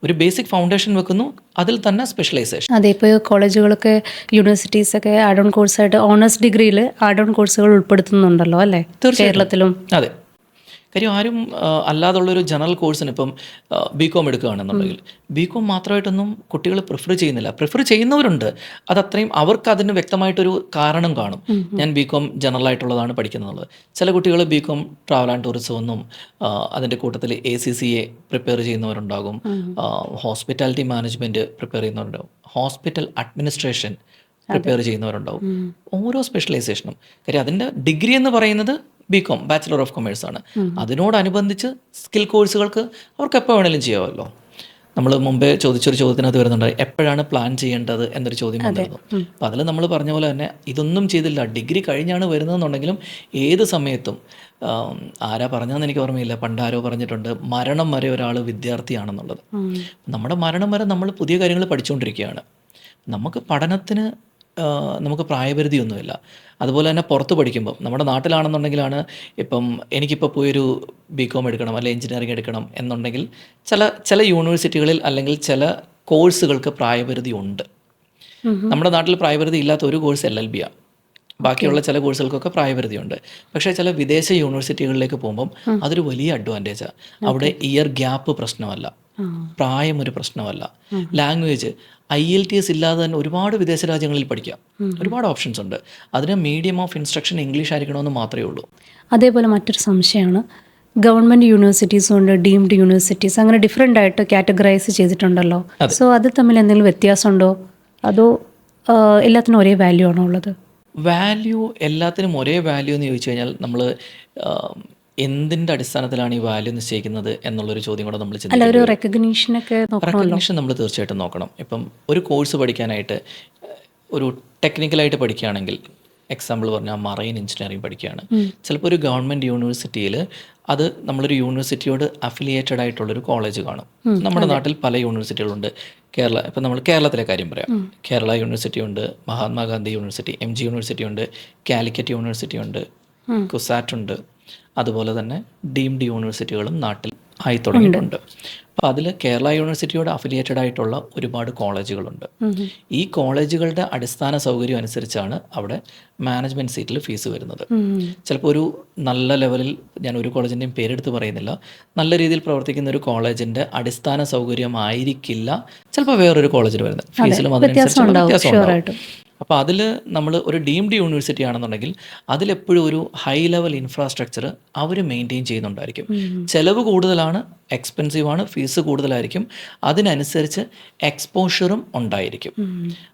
ഒരു ബേസിക് ഫൗണ്ടേഷൻ വെക്കുന്നു, അതിൽ തന്നെ സ്പെഷ്യലൈസേഷൻ. അതെ, ഇപ്പോൾ കോളേജുകളൊക്കെ യൂണിവേഴ്സിറ്റീസൊക്കെ ആഡ് ഓൺ കോഴ്സായിട്ട് ഓണേഴ്സ് ഡിഗ്രിയിൽ ആഡ് ഓൺ കോഴ്സുകൾ ഉൾപ്പെടുത്തുന്നുണ്ടല്ലോ അല്ലേ, കേരളത്തിലും? അതെ, കാര്യം ആരും അല്ലാതുള്ളൊരു ജനറൽ കോഴ്സിന് ഇപ്പം BCom എടുക്കുകയാണെന്നുണ്ടെങ്കിൽ BCom മാത്രമായിട്ടൊന്നും കുട്ടികൾ പ്രിഫർ ചെയ്യുന്നില്ല. പ്രിഫർ ചെയ്യുന്നവരുണ്ട്, അതത്രയും അവർക്ക് അതിന് വ്യക്തമായിട്ടൊരു കാരണം കാണും. ഞാൻ BCom ജനറൽ ആയിട്ടുള്ളതാണ് പഠിക്കുന്നത്. ചില കുട്ടികൾ BCom ട്രാവൽ ആൻഡ് ടൂറിസം എന്നും അതിൻ്റെ കൂട്ടത്തിൽ ACCA പ്രിപ്പയർ ചെയ്യുന്നവരുണ്ടാകും, ഹോസ്പിറ്റാലിറ്റി മാനേജ്മെൻറ്റ് പ്രിപ്പയർ ചെയ്യുന്നവരുണ്ടാകും, ഹോസ്പിറ്റൽ അഡ്മിനിസ്ട്രേഷൻ പ്രിപ്പയർ ചെയ്യുന്നവരുണ്ടാവും. ഓരോ സ്പെഷ്യലൈസേഷനും കാര്യം അതിൻ്റെ ഡിഗ്രി എന്ന് പറയുന്നത് BCom ബാച്ചിലർ ഓഫ് കൊമേഴ്സ് ആണ്. അതിനോടനുബന്ധിച്ച് സ്കിൽ കോഴ്സുകൾക്ക് അവർക്ക് എപ്പോൾ വേണമെങ്കിലും ചെയ്യാമല്ലോ. നമ്മൾ മുമ്പേ ചോദിച്ചൊരു ചോദ്യത്തിനകത്ത് വരുന്നുണ്ട്, എപ്പോഴാണ് പ്ലാൻ ചെയ്യേണ്ടത് എന്നൊരു ചോദ്യം വന്നിരുന്നു. അപ്പോൾ അതിൽ നമ്മൾ പറഞ്ഞ പോലെ തന്നെ ഇതൊന്നും ചെയ്തില്ല, ഡിഗ്രി കഴിഞ്ഞാണ് വരുന്നതെന്നുണ്ടെങ്കിലും ഏത് സമയത്തും, ആരാ പറഞ്ഞതെന്ന് എനിക്ക് ഓർമ്മയില്ല, പണ്ടാരോ പറഞ്ഞിട്ടുണ്ട്, മരണം വരെ ഒരാൾ വിദ്യാർത്ഥിയാണെന്നുള്ളത്. നമ്മുടെ മരണം വരെ നമ്മൾ പുതിയ കാര്യങ്ങൾ പഠിച്ചുകൊണ്ടിരിക്കുകയാണ്. നമുക്ക് പഠനത്തിന് നമുക്ക് പ്രായപരിധിയൊന്നുമില്ല. അതുപോലെ തന്നെ പുറത്ത് പഠിക്കുമ്പോൾ നമ്മുടെ നാട്ടിലാണെന്നുണ്ടെങ്കിലാണ് ഇപ്പം എനിക്കിപ്പോൾ പോയൊരു BCom എടുക്കണം അല്ലെങ്കിൽ എഞ്ചിനീയറിംഗ് എടുക്കണം എന്നുണ്ടെങ്കിൽ ചില യൂണിവേഴ്സിറ്റികളിൽ അല്ലെങ്കിൽ ചില കോഴ്സുകൾക്ക് പ്രായപരിധി ഉണ്ട്. നമ്മുടെ നാട്ടിൽ പ്രായപരിധി ഇല്ലാത്ത ഒരു കോഴ്സ് LLB ആണ്. ബാക്കിയുള്ള ചില കോഴ്സുകൾക്കൊക്കെ പ്രായപരിധിയുണ്ട്. പക്ഷേ ചില വിദേശ യൂണിവേഴ്സിറ്റികളിലേക്ക് പോകുമ്പം അതൊരു വലിയ അഡ്വാൻറ്റേജാണ്. അവിടെ ഇയർ ഗ്യാപ്പ് പ്രശ്നമല്ല, പ്രായം ഒരു പ്രശ്നമല്ല, ലാംഗ്വേജ് IELTS ഇല്ലാതെ തന്നെ ഒരുപാട് വിദേശ രാജ്യങ്ങളിൽ പഠിക്കാം. ഒരുപാട് ഓപ്ഷൻസ് ഉണ്ട്. അതിന് മീഡിയം ഓഫ് ഇൻസ്ട്രക്ഷൻ ഇംഗ്ലീഷ് ആയിരിക്കണമെന്ന് മാത്രമേ ഉള്ളൂ. അതേപോലെ മറ്റൊരു സംശയമാണ്, ഗവൺമെൻറ് യൂണിവേഴ്സിറ്റീസും ഉണ്ട്, ഡീംഡ് യൂണിവേഴ്സിറ്റീസ്, അങ്ങനെ ഡിഫറെൻ്റ് ആയിട്ട് കാറ്റഗറൈസ് ചെയ്തിട്ടുണ്ടല്ലോ. സോ അത് തമ്മിൽ എന്തെങ്കിലും വ്യത്യാസമുണ്ടോ, അതോ എല്ലാത്തിനും ഒരേ വാല്യൂ ആണോ ഉള്ളത്? വാല്യൂ എല്ലാത്തിനും ഒരേ വാല്യൂ എന്ന് ചോദിച്ചു കഴിഞ്ഞാൽ നമ്മൾ എന്തിൻ്റെ അടിസ്ഥാനത്തിലാണ് ഈ വാല്യൂ നിശ്ചയിക്കുന്നത് എന്നുള്ളൊരു ചോദ്യം കൂടെ നമ്മൾ ചിന്തിക്കും. റെക്കഗ്നീഷൻ നമ്മൾ തീർച്ചയായിട്ടും നോക്കണം. ഇപ്പം ഒരു കോഴ്സ് പഠിക്കാനായിട്ട് ഒരു ടെക്നിക്കലായിട്ട് പഠിക്കുകയാണെങ്കിൽ, എക്സാമ്പിൾ പറഞ്ഞാൽ മറൈൻ എഞ്ചിനീയറിംഗ് പഠിക്കുകയാണ്, ചിലപ്പോൾ ഒരു ഗവൺമെൻറ് യൂണിവേഴ്സിറ്റിയിൽ അത് നമ്മളൊരു യൂണിവേഴ്സിറ്റിയോട് അഫിലിയേറ്റഡ് ആയിട്ടുള്ളൊരു കോളേജ് കാണും. നമ്മുടെ നാട്ടിൽ പല യൂണിവേഴ്സിറ്റികളുണ്ട്. ഇപ്പം നമ്മൾ കേരളത്തിലെ കാര്യം പറയാം, കേരള യൂണിവേഴ്സിറ്റി ഉണ്ട്, മഹാത്മാഗാന്ധി യൂണിവേഴ്സിറ്റി, MG യൂണിവേഴ്സിറ്റി ഉണ്ട്, കാലിക്കറ്റ് യൂണിവേഴ്സിറ്റി ഉണ്ട്, കുസാറ്റ് ഉണ്ട്. അതുപോലെ തന്നെ ഡീംഡ് യൂണിവേഴ്സിറ്റികളും നാട്ടിൽ ആയി തുടങ്ങിയിട്ടുണ്ട്. അപ്പോൾ അതിൽ കേരള യൂണിവേഴ്സിറ്റിയോട് അഫിലിയേറ്റഡ് ആയിട്ടുള്ള ഒരുപാട് കോളേജുകളുണ്ട്. ഈ കോളേജുകളുടെ അടിസ്ഥാന സൗകര്യം അനുസരിച്ചാണ് അവിടെ മാനേജ്മെൻറ്റ് സീറ്റിൽ ഫീസ് വരുന്നത്. ചിലപ്പോൾ ഒരു നല്ല ലെവലിൽ, ഞാൻ ഒരു കോളേജിൻ്റെയും പേരെടുത്ത് പറയുന്നില്ല, നല്ല രീതിയിൽ പ്രവർത്തിക്കുന്ന ഒരു കോളേജിൻ്റെ അടിസ്ഥാന സൗകര്യമായിരിക്കില്ല ചിലപ്പോൾ വേറൊരു കോളേജിൽ വരുന്നത്. ഫീസിലും അതിനനുസരിച്ചുള്ള വ്യത്യാസം ഉണ്ടാവും. അപ്പോൾ അതിൽ നമ്മൾ ഒരു ഡീംഡ് യൂണിവേഴ്സിറ്റി ആണെന്നുണ്ടെങ്കിൽ അതിലെപ്പോഴും ഒരു ഹൈ ലെവൽ ഇൻഫ്രാസ്ട്രക്ചർ അവർ മെയിൻറ്റെയിൻ ചെയ്യുന്നുണ്ടായിരിക്കും. ചിലവ് കൂടുതലാണ്, എക്സ്പെൻസീവാണ്, ഫീസ് കൂടുതലായിരിക്കും, അതിനനുസരിച്ച് എക്സ്പോഷറും ഉണ്ടായിരിക്കും.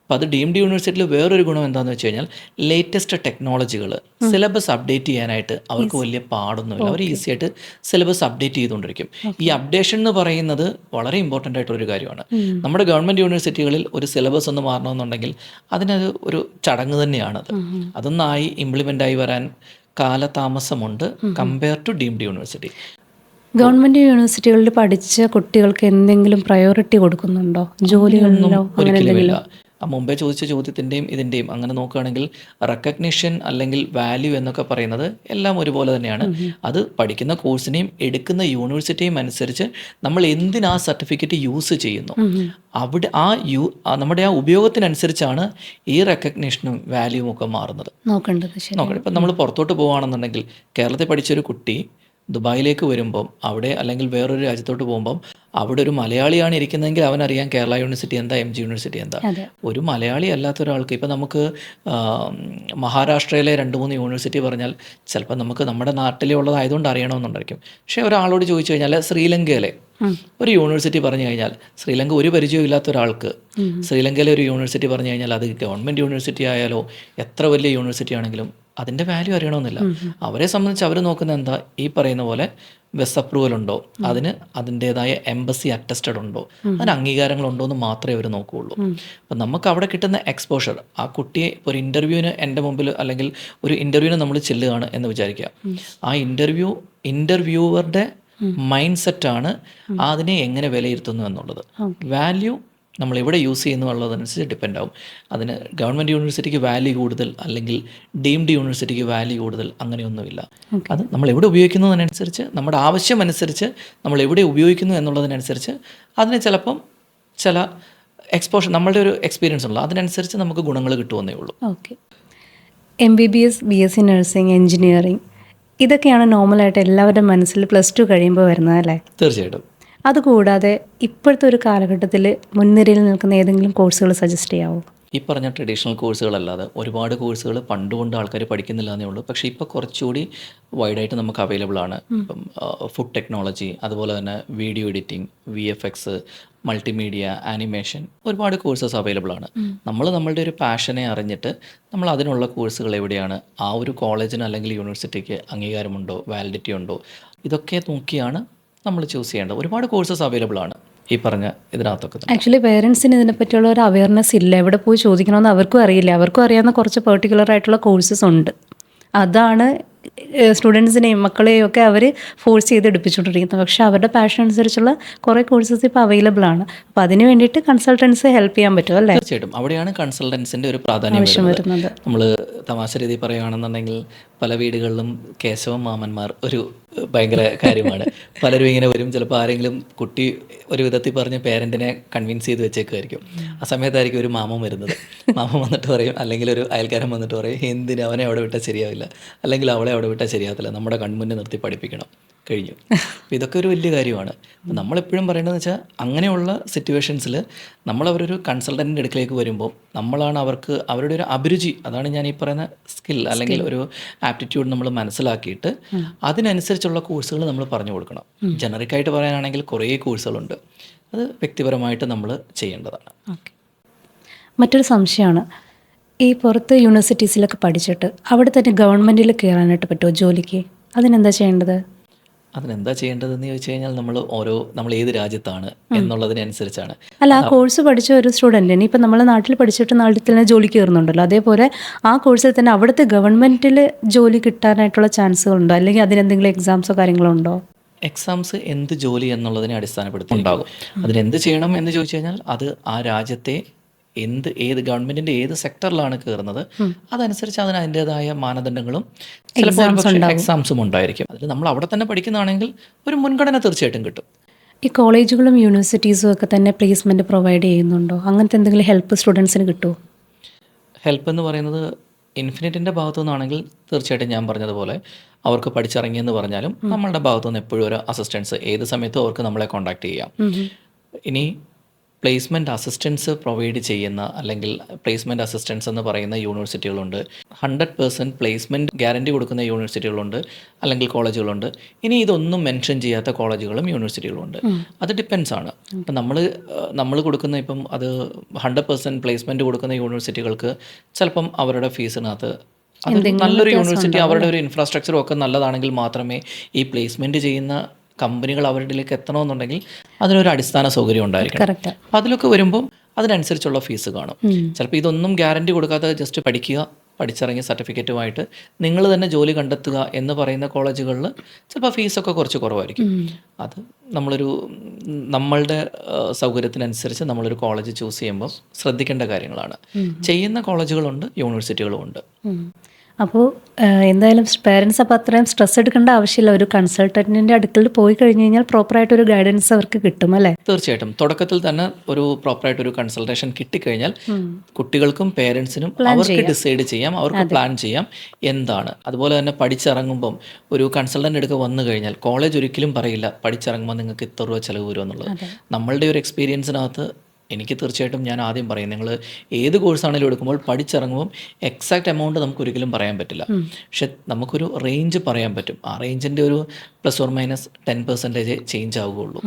അപ്പോൾ അത് ഡീംഡ് യൂണിവേഴ്സിറ്റിയിൽ വേറൊരു ഗുണം എന്താണെന്ന് വെച്ച് കഴിഞ്ഞാൽ ലേറ്റസ്റ്റ് ടെക്നോളജികൾ സിലബസ് അപ്ഡേറ്റ് ചെയ്യാനായിട്ട് അവർക്ക് വലിയ പാടൊന്നുമില്ല. അവർ ഈസി ആയിട്ട് സിലബസ് അപ്ഡേറ്റ് ചെയ്തുകൊണ്ടിരിക്കും. ഈ അപ്ഡേഷൻ എന്ന് പറയുന്നത് വളരെ ഇമ്പോർട്ടൻ്റ് ആയിട്ടുള്ളൊരു കാര്യമാണ്. നമ്മുടെ ഗവൺമെൻറ് യൂണിവേഴ്സിറ്റികളിൽ ഒരു സിലബസ് ഒന്ന് മാറണമെന്നുണ്ടെങ്കിൽ അതിനത് ഒരു ചടങ്ങ് തന്നെയാണത്. അതൊന്നായി ഇംപ്ലിമെൻ്റ് ആയി വരാൻ കാലതാമസമുണ്ട് compare to deemed university. Government യൂണിവേഴ്സിറ്റികളിൽ പഠിച്ച കുട്ടികൾക്ക് എന്തെങ്കിലും പ്രയോറിറ്റി കൊടുക്കുന്നുണ്ടോ ജോലികളിലോ? ഒരിക്കലുമില്ല. മുമ്പേ ചോദിച്ച ചോദ്യത്തിൻ്റെയും ഇതിൻ്റെയും അങ്ങനെ നോക്കുകയാണെങ്കിൽ റെക്കഗ്നിഷൻ അല്ലെങ്കിൽ വാല്യൂ എന്നൊക്കെ പറയുന്നത് എല്ലാം ഒരുപോലെ തന്നെയാണ്. അത് പഠിക്കുന്ന കോഴ്സിനെയും എടുക്കുന്ന യൂണിവേഴ്സിറ്റിയും അനുസരിച്ച് നമ്മൾ എന്തിനാ സർട്ടിഫിക്കറ്റ് യൂസ് ചെയ്യുന്നു, അവിടെ നമ്മുടെ ആ ഉപയോഗത്തിനനുസരിച്ചാണ് ഈ റെക്കഗ്നിഷനും വാല്യൂവും ഒക്കെ മാറുന്നത്. നോക്കേണ്ടത് ഇപ്പം നമ്മൾ പുറത്തോട്ട് പോവുകയാണെന്നുണ്ടെങ്കിൽ കേരളത്തിൽ പഠിച്ചൊരു കുട്ടി ദുബായിലേക്ക് വരുമ്പം അവിടെ അല്ലെങ്കിൽ വേറൊരു രാജ്യത്തോട്ട് പോകുമ്പം അവിടെ ഒരു മലയാളിയാണ് ഇരിക്കുന്നതെങ്കിൽ അവനറിയാം കേരള യൂണിവേഴ്സിറ്റി എന്താ, MG യൂണിവേഴ്സിറ്റി എന്താ. ഒരു മലയാളി അല്ലാത്ത ഒരാൾക്ക് ഇപ്പം നമുക്ക് മഹാരാഷ്ട്രയിലെ 2-3 യൂണിവേഴ്സിറ്റി പറഞ്ഞാൽ ചിലപ്പോൾ നമുക്ക് നമ്മുടെ നാട്ടിലെ ഉള്ളതായതുകൊണ്ട് അറിയണമെന്നുണ്ടായിരിക്കും. പക്ഷേ ഒരാളോട് ചോദിച്ചു കഴിഞ്ഞാൽ ശ്രീലങ്കയിലെ ഒരു യൂണിവേഴ്സിറ്റി പറഞ്ഞു കഴിഞ്ഞാൽ, ശ്രീലങ്ക ഒരു പരിചയവും ഇല്ലാത്ത ഒരാൾക്ക് ശ്രീലങ്കയിലെ ഒരു യൂണിവേഴ്സിറ്റി പറഞ്ഞു കഴിഞ്ഞാൽ അത് ഗവൺമെൻറ് യൂണിവേഴ്സിറ്റി ആയാലോ എത്ര വലിയ യൂണിവേഴ്സിറ്റി ആണെങ്കിലും അതിൻ്റെ വാല്യൂ അറിയണമെന്നില്ല. അവരെ സംബന്ധിച്ച് അവർ നോക്കുന്നത് എന്താ, ഈ പറയുന്ന പോലെ വെസ് അപ്രൂവൽ ഉണ്ടോ, അതിൻ്റേതായ എംബസി അറ്റസ്റ്റഡ് ഉണ്ടോ, അതിന് അംഗീകാരങ്ങളുണ്ടോ എന്ന് മാത്രമേ അവർ നോക്കുകയുള്ളൂ. അപ്പം നമുക്ക് അവിടെ കിട്ടുന്ന എക്സ്പോഷർ, ആ കുട്ടിയെ ഇപ്പോൾ ഒരു ഇൻ്റർവ്യൂവിന് എൻ്റെ മുമ്പിൽ അല്ലെങ്കിൽ ഒരു ഇൻ്റർവ്യൂവിന് നമ്മൾ ചെല്ലുകയാണ് എന്ന് വിചാരിക്കുക, ആ ഇൻ്റർവ്യൂവറുടെ മൈൻഡ് സെറ്റാണ് അതിനെ എങ്ങനെ വിലയിരുത്തുന്നു എന്നുള്ളത്. വാല്യൂ നമ്മൾ എവിടെ യൂസ് ചെയ്യുന്നു എന്നുള്ളതനുസരിച്ച് ഡിപ്പെൻഡ് ആവും. അതിന് ഗവൺമെൻറ് യൂണിവേഴ്സിറ്റിക്ക് വാല്യൂ കൂടുതൽ അല്ലെങ്കിൽ ഡീംഡ് യൂണിവേഴ്സിറ്റിക്ക് വാല്യൂ കൂടുതൽ അങ്ങനെയൊന്നുമില്ല. അത് നമ്മൾ എവിടെ ഉപയോഗിക്കുന്നതിനനുസരിച്ച്, നമ്മുടെ ആവശ്യം അനുസരിച്ച് നമ്മൾ എവിടെ ഉപയോഗിക്കുന്നു എന്നുള്ളതിനനുസരിച്ച് അതിന് ചിലപ്പം ചില എക്സ്പോഷർ, നമ്മളുടെ ഒരു എക്സ്പീരിയൻസ് ഉള്ളൂ, അതിനനുസരിച്ച് നമുക്ക് ഗുണങ്ങൾ കിട്ടുമെന്നേ ഉള്ളൂ. Okay. MBBS, BSc nursing, engineering ഇതൊക്കെയാണ് നോർമലായിട്ട് എല്ലാവരുടെ മനസ്സിൽ +2 കഴിയുമ്പോൾ വരുന്നത് അല്ലേ? തീർച്ചയായിട്ടും. അതുകൂടാതെ ഇപ്പോഴത്തെ ഒരു കാലഘട്ടത്തിൽ മുൻനിരയിൽ നിൽക്കുന്ന ഏതെങ്കിലും കോഴ്സുകൾ സജസ്റ്റ് ചെയ്യാവോ? ഈ പറഞ്ഞ ട്രഡീഷണൽ കോഴ്സുകളല്ലാതെ ഒരുപാട് കോഴ്സുകൾ പണ്ടുകൊണ്ട് ആൾക്കാർ പഠിക്കുന്നില്ല എന്നേ ഉള്ളൂ. പക്ഷേ ഇപ്പോൾ കുറച്ചുകൂടി വൈഡായിട്ട് നമുക്ക് അവൈലബിൾ ആണ്. ഇപ്പം ഫുഡ് ടെക്നോളജി, അതുപോലെ തന്നെ video editing, VFX, multimedia, animation, ഒരുപാട് കോഴ്സസ് അവൈലബിൾ ആണ്. നമ്മളുടെ ഒരു പാഷനെ അറിഞ്ഞിട്ട് നമ്മൾ അതിനുള്ള കോഴ്സുകൾ എവിടെയാണ്, ആ ഒരു കോളേജിന് അല്ലെങ്കിൽ യൂണിവേഴ്സിറ്റിക്ക് അംഗീകാരമുണ്ടോ, വാലിഡിറ്റി ഉണ്ടോ, ഇതൊക്കെ നോക്കിയാണ് നമ്മൾ ചൂസ് ചെയ്യേണ്ടത്. ഒരുപാട് കോഴ്സസ് അവൈലബിൾ ആണ് ഈ പറഞ്ഞ ഇതിനകത്തൊക്കെ. ആക്ച്വലി പേരൻസിന് ഇതിനെപ്പറ്റിയുള്ള ഒരു അവയർനെസ് ഇല്ല, എവിടെ പോയി ചോദിക്കണമെന്ന് അവർക്കും അറിയില്ല. അവർക്കും അറിയാവുന്ന കുറച്ച് പെർട്ടിക്കുലർ ആയിട്ടുള്ള കോഴ്സസ് ഉണ്ട്, അതാണ് സ്റ്റുഡൻസിനെയും മക്കളെയും ഒക്കെ അവർ ഫോഴ്സ് ചെയ്ത് എടുപ്പിച്ചുകൊണ്ടിരിക്കുന്നത്. പക്ഷേ അവരുടെ പാഷൻ അനുസരിച്ചുള്ള കുറേ കോഴ്സസ് ഇപ്പോൾ അവൈലബിൾ ആണ്. അപ്പോൾ അതിന് വേണ്ടിയിട്ട് കൺസൾട്ടൻസ് ഹെൽപ്പ് ചെയ്യാൻ പറ്റും അല്ലേ? തീർച്ചയായിട്ടും. അവിടെയാണ് കൺസൾട്ടൻസിൻ്റെ ഒരു പ്രാധാന്യം വരുന്നത്. നമ്മൾ തമാശ രീതി പറയുകയാണെന്നുണ്ടെങ്കിൽ പല വീടുകളിലും കേശവൻ മാമന്മാർ ഒരു ഭയങ്കര കാര്യമാണ്. പലരും ഇങ്ങനെ വരും, ചിലപ്പോൾ ആരെങ്കിലും കുട്ടി ഒരു വിധത്തിൽ പറഞ്ഞ് പേരൻറ്റിനെ കൺവിൻസ് ചെയ്ത് വെച്ചേക്കുമായിരിക്കും. ആ സമയത്തായിരിക്കും ഒരു മാമൻ വരുന്നത്. മാമൻ വന്നിട്ട് പറയും, അല്ലെങ്കിൽ ഒരു അയൽക്കാരൻ വന്നിട്ട് പറയും, എന്തിന് അവനെ അവിടെ വിട്ടാൽ ശരിയാവില്ല, അല്ലെങ്കിൽ അവളെ അവിടെ വിട്ടാൽ ശരിയാകത്തില്ല, നമ്മുടെ കൺമുന്നിൽ നിർത്തി പഠിപ്പിക്കണം, കഴിഞ്ഞു. അപ്പോൾ ഇതൊക്കെ ഒരു വലിയ കാര്യമാണ്. നമ്മളെപ്പോഴും പറയേണ്ടതെന്ന് വെച്ചാൽ അങ്ങനെയുള്ള സിറ്റുവേഷൻസിൽ നമ്മളവരൊരു കൺസൾട്ടൻറ്റിൻ്റെ അടുക്കിലേക്ക് വരുമ്പോൾ നമ്മളാണ് അവർക്ക് അവരുടെ ഒരു അഭിരുചി, അതാണ് ഞാൻ ഈ പറയുന്ന സ്കിൽ അല്ലെങ്കിൽ ഒരു ആപ്റ്റിറ്റ്യൂഡ് നമ്മൾ മനസ്സിലാക്കിയിട്ട് അതിനനുസരിച്ചുള്ള കോഴ്സുകൾ നമ്മൾ പറഞ്ഞു കൊടുക്കണം. ജനറിക്കായിട്ട് പറയാനാണെങ്കിൽ കുറേ കോഴ്സുകളുണ്ട്, അത് വ്യക്തിപരമായിട്ട് നമ്മൾ ചെയ്യേണ്ടതാണ്. ഓക്കെ. മറ്റൊരു സംശയമാണ്, ഈ പുറത്ത് യൂണിവേഴ്സിറ്റീസിലൊക്കെ പഠിച്ചിട്ട് അവിടെ തന്നെ ഗവൺമെൻറ്റിൽ കയറാനായിട്ട് പറ്റുമോ ജോലിക്ക്? അതിനെന്താ ചെയ്യേണ്ടത്? അതിനെന്താ ചെയ്യേണ്ടതെന്ന് ചോദിച്ചു കഴിഞ്ഞാൽ നമ്മൾ ഏത് രാജ്യത്താണ് എന്നുള്ളതിനനുസരിച്ചാണ്. അല്ല, ആ കോഴ്സ് പഠിച്ച ഒരു സ്റ്റുഡൻറ്റിന് ഇപ്പം നമ്മളെ നാട്ടിൽ പഠിച്ചിട്ട് നാട്ടിൽ തന്നെ ജോലി കയറുന്നുണ്ടല്ലോ, അതേപോലെ ആ കോഴ്സിൽ തന്നെ അവിടുത്തെ ഗവൺമെൻറ്റിൽ ജോലി കിട്ടാനായിട്ടുള്ള ചാൻസുകളുണ്ടോ, അല്ലെങ്കിൽ അതിനെന്തെങ്കിലും എക്സാംസോ കാര്യങ്ങളോ ഉണ്ടോ? എക്സാംസ് എന്ത് ജോലി എന്നുള്ളതിനെ അടിസ്ഥാനപ്പെടുത്തി ഉണ്ടാകും. അതിനെന്ത് ചെയ്യണം എന്ന് ചോദിച്ചു കഴിഞ്ഞാൽ അത് ആ രാജ്യത്തെ ഏത് ഗവൺമെന്റിന്റെ ഏത് സെക്ടറിലാണ് കയറുന്നത് അതനുസരിച്ച് അതിന് അതിൻ്റെതായ മാനദണ്ഡങ്ങളും ചിലപ്പോൾ എക്സാംസും ഉണ്ടായിരിക്കും. അതിൽ നമ്മൾ അവിടെ തന്നെ പഠിക്കുന്നതാണെങ്കിൽ ഒരു മുൻഗണന തീർച്ചയായിട്ടും കിട്ടും. ഈ കോളേജുകളും യൂണിവേഴ്സിറ്റീസും ഒക്കെ തന്നെ പ്ലേസ്മെന്റ് പ്രൊവൈഡ് ചെയ്യുന്നുണ്ടോ? അങ്ങനത്തെ എന്തെങ്കിലും ഹെൽപ്പ് സ്റ്റുഡൻസിന് കിട്ടുമോ? ഹെൽപ്പ് എന്ന് പറയുന്നത് ഇൻഫിനിറ്റിൻ്റെ ഭാഗത്തു നിന്നാണെങ്കിൽ തീർച്ചയായിട്ടും ഞാൻ പറഞ്ഞതുപോലെ അവർക്ക് പഠിച്ചിറങ്ങിയെന്ന് പറഞ്ഞാലും നമ്മളുടെ ഭാഗത്തു നിന്ന് എപ്പോഴും ഒരു അസിസ്റ്റൻസ് ഏത് സമയത്തും അവർക്ക് നമ്മളെ കോൺടാക്ട് ചെയ്യാം. ഇനി പ്ലേസ്മെൻറ്റ് അസിസ്റ്റൻസ് പ്രൊവൈഡ് ചെയ്യുന്ന അല്ലെങ്കിൽ പ്ലേസ്മെൻറ്റ് അസിസ്റ്റൻസ് എന്ന് പറയുന്ന യൂണിവേഴ്സിറ്റികളുണ്ട്. 100% പ്ലേസ്മെൻറ്റ് ഗ്യാരണ്ടി കൊടുക്കുന്ന യൂണിവേഴ്സിറ്റികളുണ്ട് അല്ലെങ്കിൽ കോളേജുകളുണ്ട്. ഇനി ഇതൊന്നും മെൻഷൻ ചെയ്യാത്ത കോളേജുകളും യൂണിവേഴ്സിറ്റികളുണ്ട്. അത് ഡിപ്പെൻസ് ആണ്. ഇപ്പം നമ്മൾ കൊടുക്കുന്ന ഇപ്പം അത് 100% പ്ലേസ്മെൻറ്റ് കൊടുക്കുന്ന യൂണിവേഴ്സിറ്റികൾക്ക് ചിലപ്പം അവരുടെ ഫീസിനകത്ത് അത് നല്ലൊരു യൂണിവേഴ്സിറ്റി അവരുടെ ഒരു ഇൻഫ്രാസ്ട്രക്ചറും ഒക്കെ നല്ലതാണെങ്കിൽ മാത്രമേ ഈ പ്ലേസ്മെൻറ്റ് ചെയ്യുന്ന കമ്പനികൾ അവരുടെയിലേക്ക് എത്തണമെന്നുണ്ടെങ്കിൽ അതിനൊരു അടിസ്ഥാന സൗകര്യം ഉണ്ടായിരിക്കണം. അപ്പം അതിലൊക്കെ വരുമ്പോൾ അതിനനുസരിച്ചുള്ള ഫീസ് കാണും. ചിലപ്പോൾ ഇതൊന്നും ഗ്യാരണ്ടി കൊടുക്കാതെ ജസ്റ്റ് പഠിക്കുക, പഠിച്ചിറങ്ങിയ സർട്ടിഫിക്കറ്റുമായിട്ട് നിങ്ങൾ തന്നെ ജോലി കണ്ടെത്തുക എന്ന് പറയുന്ന കോളേജുകളിൽ ചിലപ്പോൾ ഫീസൊക്കെ കുറച്ച് കുറവായിരിക്കും. അത് നമ്മളുടെ സൗകര്യത്തിനനുസരിച്ച് നമ്മളൊരു കോളേജ് ചൂസ് ചെയ്യുമ്പോൾ ശ്രദ്ധിക്കേണ്ട കാര്യങ്ങളാണ്. ചെയ്യുന്ന കോളേജുകളുണ്ട്, യൂണിവേഴ്സിറ്റികളും ഉണ്ട്. അപ്പോൾ എന്തായാലും പേരൻസ് അപ്പോൾ അത്രയും സ്ട്രെസ് എടുക്കേണ്ട ആവശ്യമില്ല. ഒരു കൺസൾട്ടൻറ്റിൻ്റെ അടുക്കൽ പോയി കഴിഞ്ഞ് കഴിഞ്ഞാൽ പ്രോപ്പറായിട്ടൊരു ഗൈഡൻസ് അവർക്ക് കിട്ടും അല്ലേ? തീർച്ചയായിട്ടും തുടക്കത്തിൽ തന്നെ ഒരു പ്രോപ്പറായിട്ടൊരു കൺസൾട്ടേഷൻ കിട്ടിക്കഴിഞ്ഞാൽ കുട്ടികൾക്കും പേരൻസിനും അവർക്ക് ഡിസൈഡ് ചെയ്യാം, അവർക്ക് പ്ലാൻ ചെയ്യാം എന്താണ്. അതുപോലെ തന്നെ പഠിച്ചിറങ്ങുമ്പം ഒരു കൺസൾട്ടൻ്റ് എടുക്കുക വന്നു കഴിഞ്ഞാൽ കോളേജ് ഒരിക്കലും പറയില്ല പഠിച്ചിറങ്ങുമ്പോൾ നിങ്ങൾക്ക് ഇത്ര രൂപ ചിലവ് വരും എന്നുള്ളത്. നമ്മളുടെ ഒരു എക്സ്പീരിയൻസിനകത്ത് എനിക്ക് തീർച്ചയായിട്ടും ഞാൻ ആദ്യം പറയും, നിങ്ങൾ ഏത് കോഴ്സാണെങ്കിലും എടുക്കുമ്പോൾ പഠിച്ചിറങ്ങുമ്പോൾ എക്സാക്റ്റ് എമൗണ്ട് നമുക്ക് ഒരിക്കലും പറയാൻ പറ്റില്ല. പക്ഷെ നമുക്കൊരു റേഞ്ച് പറയാൻ പറ്റും. ആ റേഞ്ചിൻ്റെ ഒരു ±10% ചേഞ്ച് ആവുകയുള്ളൂ.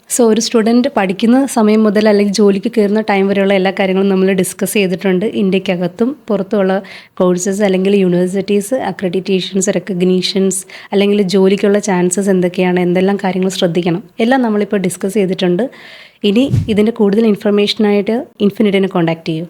സോ ഒരു സ്റ്റുഡൻറ്റ് പഠിക്കുന്ന സമയം മുതൽ അല്ലെങ്കിൽ ജോലിക്ക് കയറുന്ന ടൈം വരെയുള്ള എല്ലാ കാര്യങ്ങളും നമ്മൾ ഡിസ്കസ് ചെയ്തിട്ടുണ്ട്. ഇന്ത്യക്കകത്തും പുറത്തുള്ള കോഴ്സസ് അല്ലെങ്കിൽ യൂണിവേഴ്സിറ്റീസ്, അക്രഡിറ്റേഷൻസ്, റെക്കഗ്നീഷൻസ്, അല്ലെങ്കിൽ ജോലിക്കുള്ള ചാൻസസ് എന്തൊക്കെയാണ്, എന്തെല്ലാം കാര്യങ്ങൾ ശ്രദ്ധിക്കണം, എല്ലാം നമ്മളിപ്പോൾ ഡിസ്കസ് ചെയ്തിട്ടുണ്ട്. ഇനി ഇതിൻ്റെ കൂടുതൽ ഇൻഫർമേഷനായിട്ട് ഇൻഫിനിറ്റിനെ കോൺടാക്റ്റ് ചെയ്യൂ.